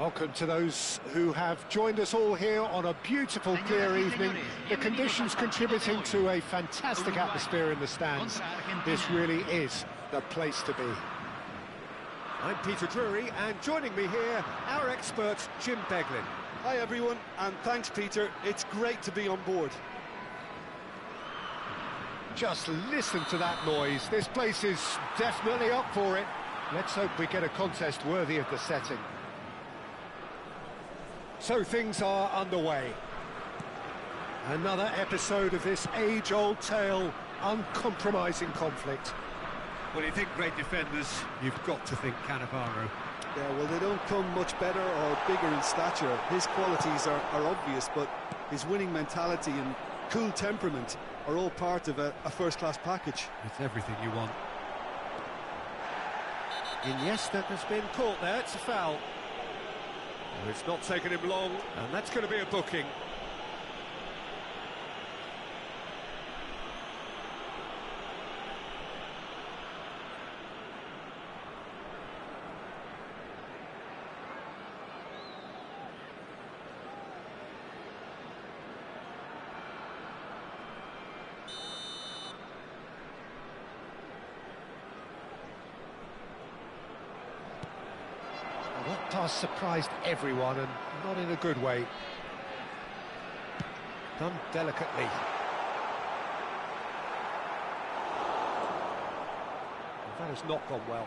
Welcome to those who have joined us all here on a beautiful, clear evening. The conditions contributing to a fantastic atmosphere in the stands. This really is the place to be. I'm Peter Drury, and joining me here, our expert, Jim Beglin. Hi everyone, and thanks Peter, it's great to be on board. Just listen to that noise. This place is definitely up for it. Let's hope we get a contest worthy of the setting. So things are underway. Another episode of this age-old tale, uncompromising conflict. When you think great defenders, you've got to think Cannavaro. Yeah, well, they don't come much better or bigger in stature. His qualities are obvious, but his winning mentality and cool temperament are all part of a first-class package. It's everything you want. Iniesta has been caught there, it's a foul. Well, it's not taken him long, and that's going to be a booking. That pass surprised everyone, and not in a good way. Done delicately. That has not gone well.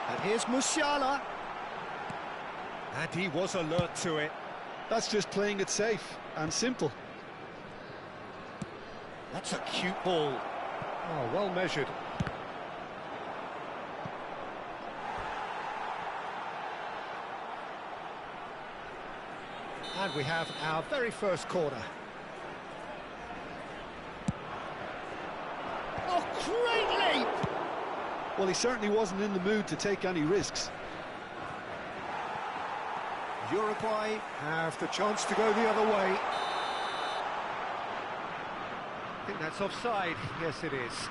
And here's Musiala. And he was alert to it. That's just playing it safe and simple. That's a cute ball. Oh, well measured. And we have our very first corner. Oh, great leap! Well, he certainly wasn't in the mood to take any risks. Uruguay have the chance to go the other way. I think that's offside. Yes, it is.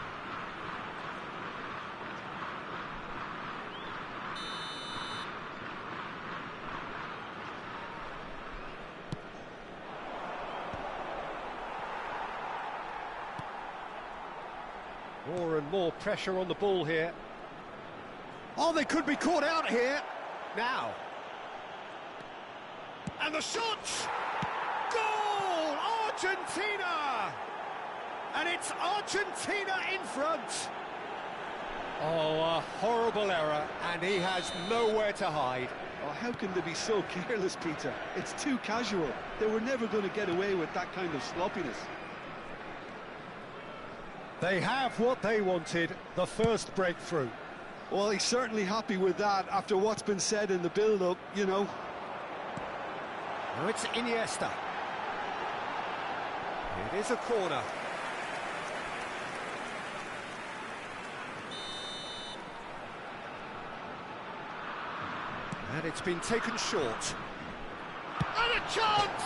More and more pressure on the ball here. Oh, they could be caught out here. Now. And the shot! Goal! Argentina! And it's Argentina in front. Oh, a horrible error, and he has nowhere to hide. Oh, how can they be so careless, Peter? It's too casual. They were never going to get away with that kind of sloppiness. They have what they wanted, the first breakthrough. Well, he's certainly happy with that after what's been said in the build-up, you know. Now it's Iniesta. It is a corner. And it's been taken short. And a chance!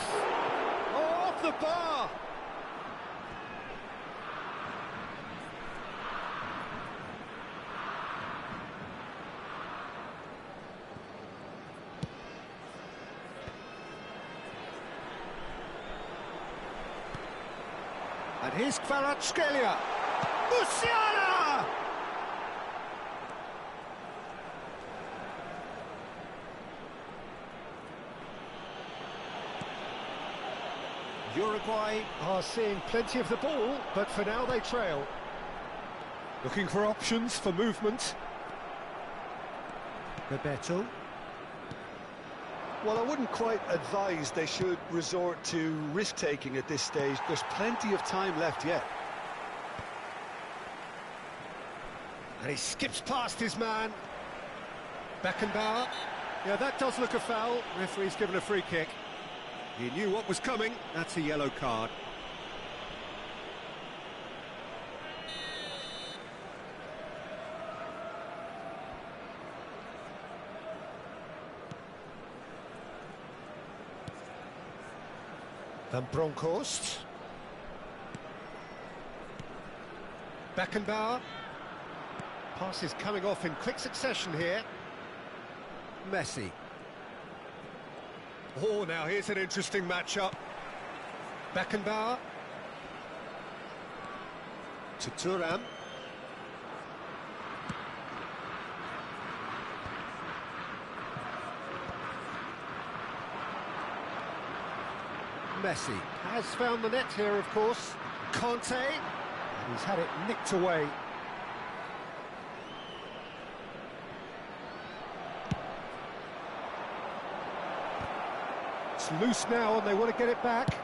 Oh, off the bar! And here's Kvaratskhelia. Musiala! Uruguay are seeing plenty of the ball, but for now they trail. Looking for options for movement. Bebeto. Well, I wouldn't quite advise they should resort to risk-taking at this stage. There's plenty of time left yet. And he skips past his man. Beckenbauer. Yeah, that does look a foul. Referee's given a free kick. He knew what was coming. That's a yellow card. Van Bronckhorst. Beckenbauer. Passes coming off in quick succession here. Messi. Oh, now here's an interesting matchup. Beckenbauer to Thuram. Messi has found the net here, of course. Conte, and he's had it nicked away. It's loose now and they want to get it back.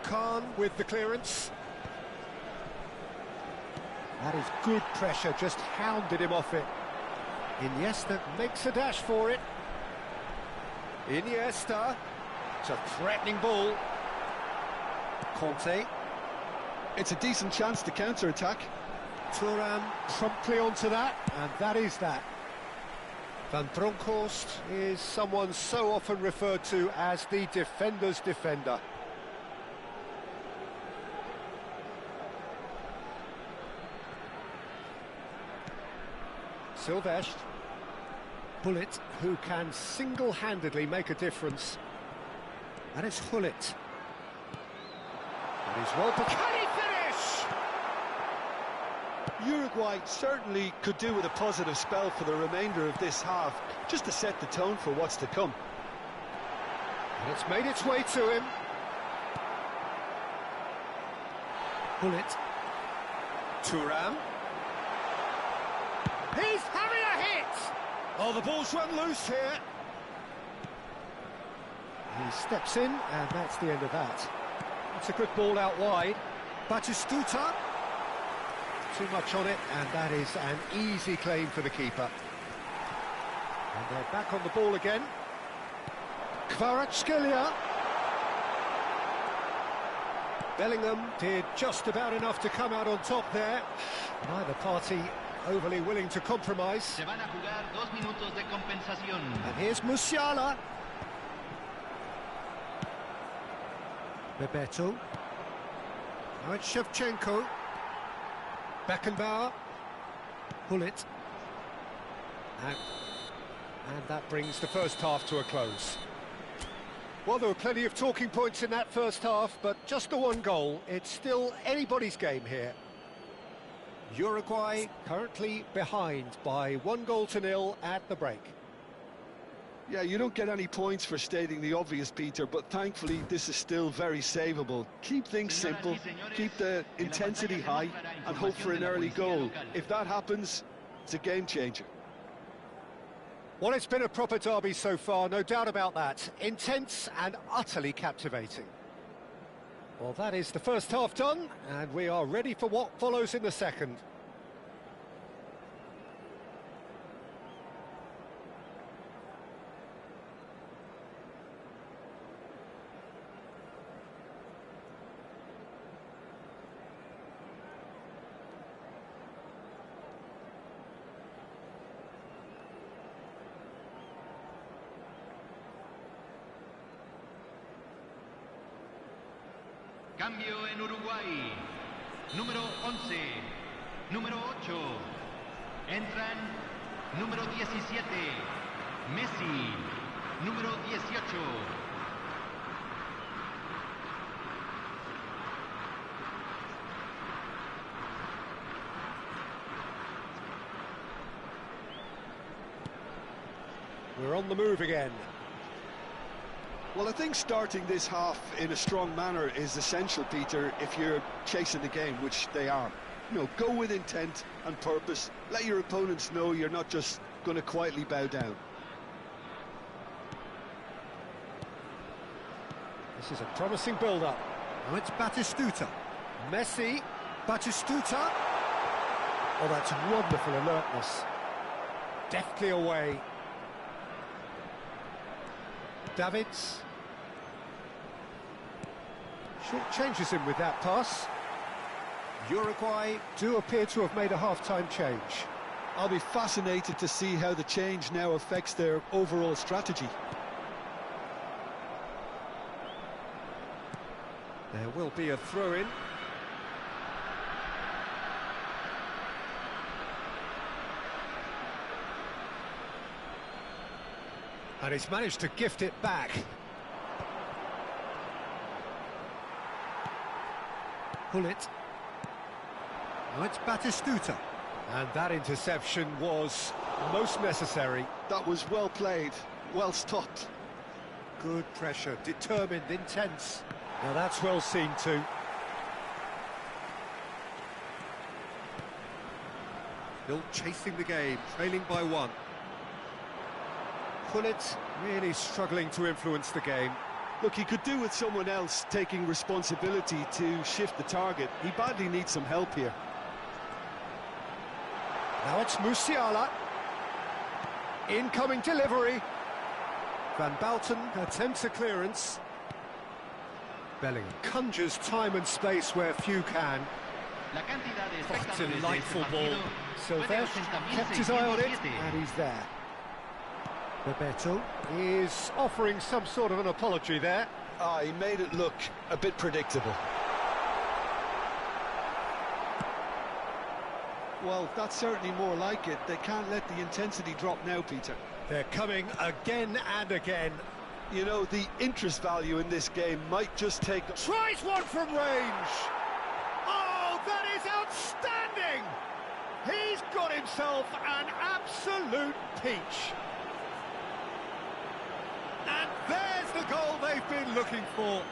Khan with the clearance. That is good pressure, just hounded him off it. Iniesta makes a dash for it. Iniesta. It's a threatening ball. Conte. It's a decent chance to counter-attack. Thuram promptly onto that, and that is that. Van Bronckhorst is someone so often referred to as the defender's defender. Silvestre. Bullet, who can single-handedly make a difference. And it's Hullet. And he's well... Can he finish? Uruguay certainly could do with a positive spell for the remainder of this half, just to set the tone for what's to come. And it's made its way to him. Hullet. Thuram. He's having a hit! Oh, the ball's run loose here. He steps in, and that's the end of that. That's a good ball out wide. Batistuta. Too much on it, and that is an easy claim for the keeper. And they're back on the ball again. Kvaratskhelia. Bellingham did just about enough to come out on top there. Neither party overly willing to compromise. Se van a jugar 2 minutos de compensación. And here's Musiala. Bebeto. Now it's Shevchenko. Beckenbauer. Hullet. And that brings the first half to a close. Well, there were plenty of talking points in that first half, but just the one goal. It's still anybody's game here. Uruguay currently behind by 1-0 at the break. Yeah, you don't get any points for stating the obvious, Peter, but thankfully this is still very savable. Keep things simple, keep the intensity high, and hope for an early goal. If that happens, it's a game changer. Well, it's been a proper derby so far, no doubt about that. Intense and utterly captivating. Well, that is the first half done, and we are ready for what follows in the second. Cambio en Uruguay. Número 11. Número 8. Entran número 17. Messi. Número 18. We're on the move again. Well, I think starting this half in a strong manner is essential, Peter, if you're chasing the game, which they are. You know, go with intent and purpose. Let your opponents know you're not just going to quietly bow down. This is a promising build-up. Now it's Batistuta. Messi. Batistuta. Oh, that's wonderful alertness. Deftly away. Davids. Short changes him with that pass. Uruguay do appear to have made a half-time change. I'll be fascinated to see how the change now affects their overall strategy. There will be a throw-in. And he's managed to gift it back. Pull it. Now it's Batistuta. And that interception was most necessary. That was well played, well stopped. Good pressure, determined, intense. Now that's well seen too. Still chasing the game, trailing by one. Pullet really struggling to influence the game. Look, he could do with someone else taking responsibility to shift the target. He badly needs some help here. Now it's Musiala. Incoming delivery. Van Bouten attempts a clearance. Bellingham conjures time and space where few can. What a delightful ball. Silvestre kept his eye on it, and he's there. Bebeto is offering some sort of an apology there. He made it look a bit predictable. Well, that's certainly more like it. They can't let the intensity drop now, Peter. They're coming again and again. You know, the interest value in this game might just take... Tries one from range! Oh, that is outstanding! He's got himself an absolute peach. And there's the goal they've been looking for.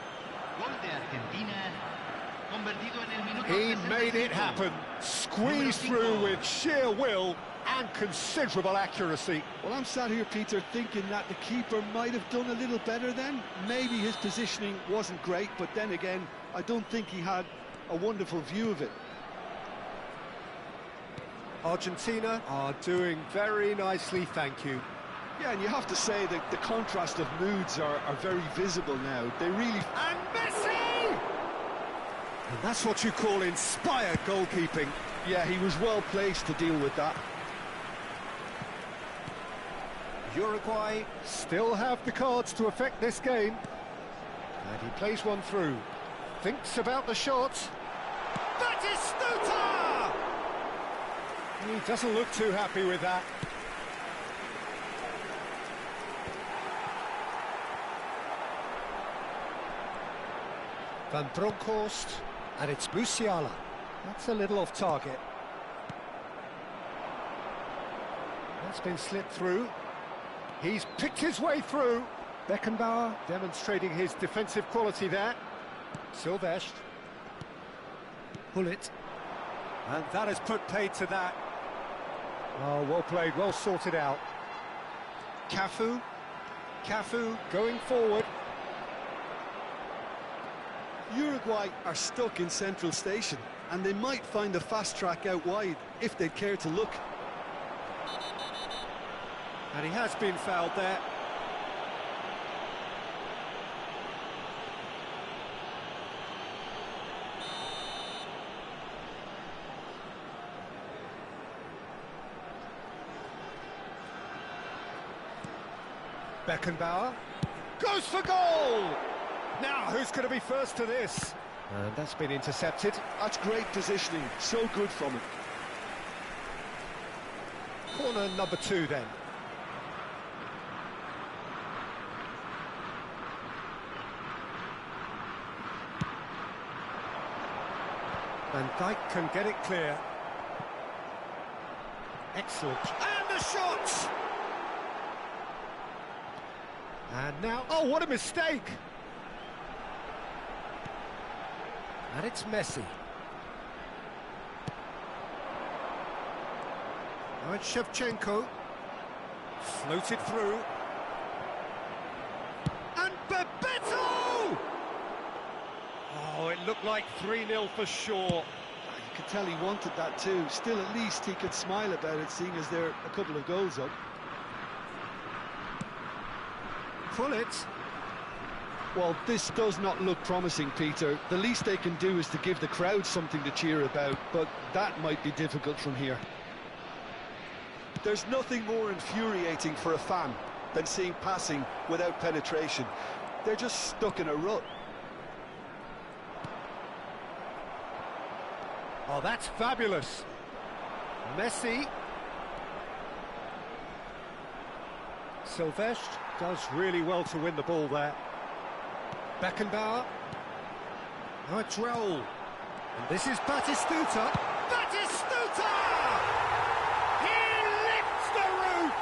He made it happen, squeezed through with sheer will and considerable accuracy. Well, I'm sat here, Peter, thinking that the keeper might have done a little better then. Maybe his positioning wasn't great, but then again, I don't think he had a wonderful view of it. Argentina are doing very nicely, thank you. Yeah, and you have to say that the contrast of moods are very visible now. They really... And Messi! And that's what you call inspired goalkeeping. Yeah, he was well placed to deal with that. Uruguay still have the cards to affect this game. And he plays one through. Thinks about the shot. Batistuta! He doesn't look too happy with that. Van Bronckhorst, and it's Musiala. That's a little off target. That's been slipped through. He's picked his way through. Beckenbauer demonstrating his defensive quality there. Silvestre. Pull it. And that has put paid to that. Oh, well played, well sorted out. Cafu. Cafu going forward. Uruguay are stuck in central station, and they might find a fast track out wide if they'd care to look. And he has been fouled there. Beckenbauer goes for goal! Now, who's going to be first to this? And that's been intercepted. That's great positioning, so good from him. Corner number 2 then. Van Dijk can get it clear. Excellent. And the shot! And now, oh, what a mistake! And it's Messi. Now it's Shevchenko. Floated through. And Bebeto! Oh, it looked like 3-0 for sure. You could tell he wanted that too. Still, at least he could smile about it, seeing as they're a couple of goals up. Pull it. Well, this does not look promising, Peter. The least they can do is to give the crowd something to cheer about, but that might be difficult from here. There's nothing more infuriating for a fan than seeing passing without penetration. They're just stuck in a rut. Oh, that's fabulous. Messi. Silvestre does really well to win the ball there. Beckenbauer. Now it's Raul. And this is Batistuta. Batistuta! He lifts the roof!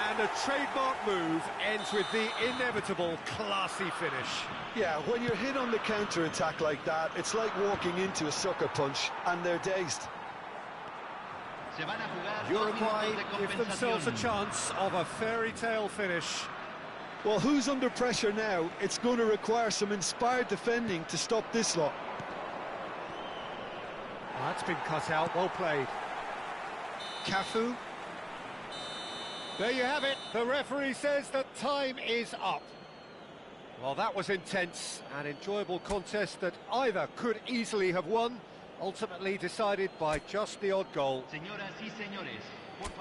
And a trademark move ends with the inevitable classy finish. Yeah, when you're hit on the counter-attack like that, it's like walking into a sucker punch, and they're dazed. Uruguay give themselves a chance of a fairy tale finish. Well, who's under pressure now? It's going to require some inspired defending to stop this lot. That's been cut out, well played. Cafu. There you have it, the referee says that time is up. Well, that was intense, an enjoyable contest that either could easily have won, ultimately decided by just the odd goal.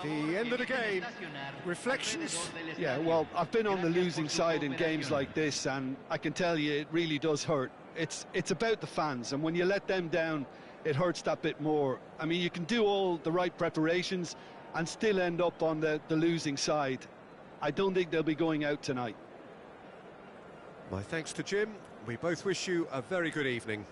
The end of the game, reflections? Yeah, well, I've been on the losing side in games like this, and I can tell you it really does hurt. It's about the fans, and when you let them down, it hurts that bit more. I mean, you can do all the right preparations and still end up on the losing side. I don't think they'll be going out tonight. My thanks to Jim. We both wish you a very good evening.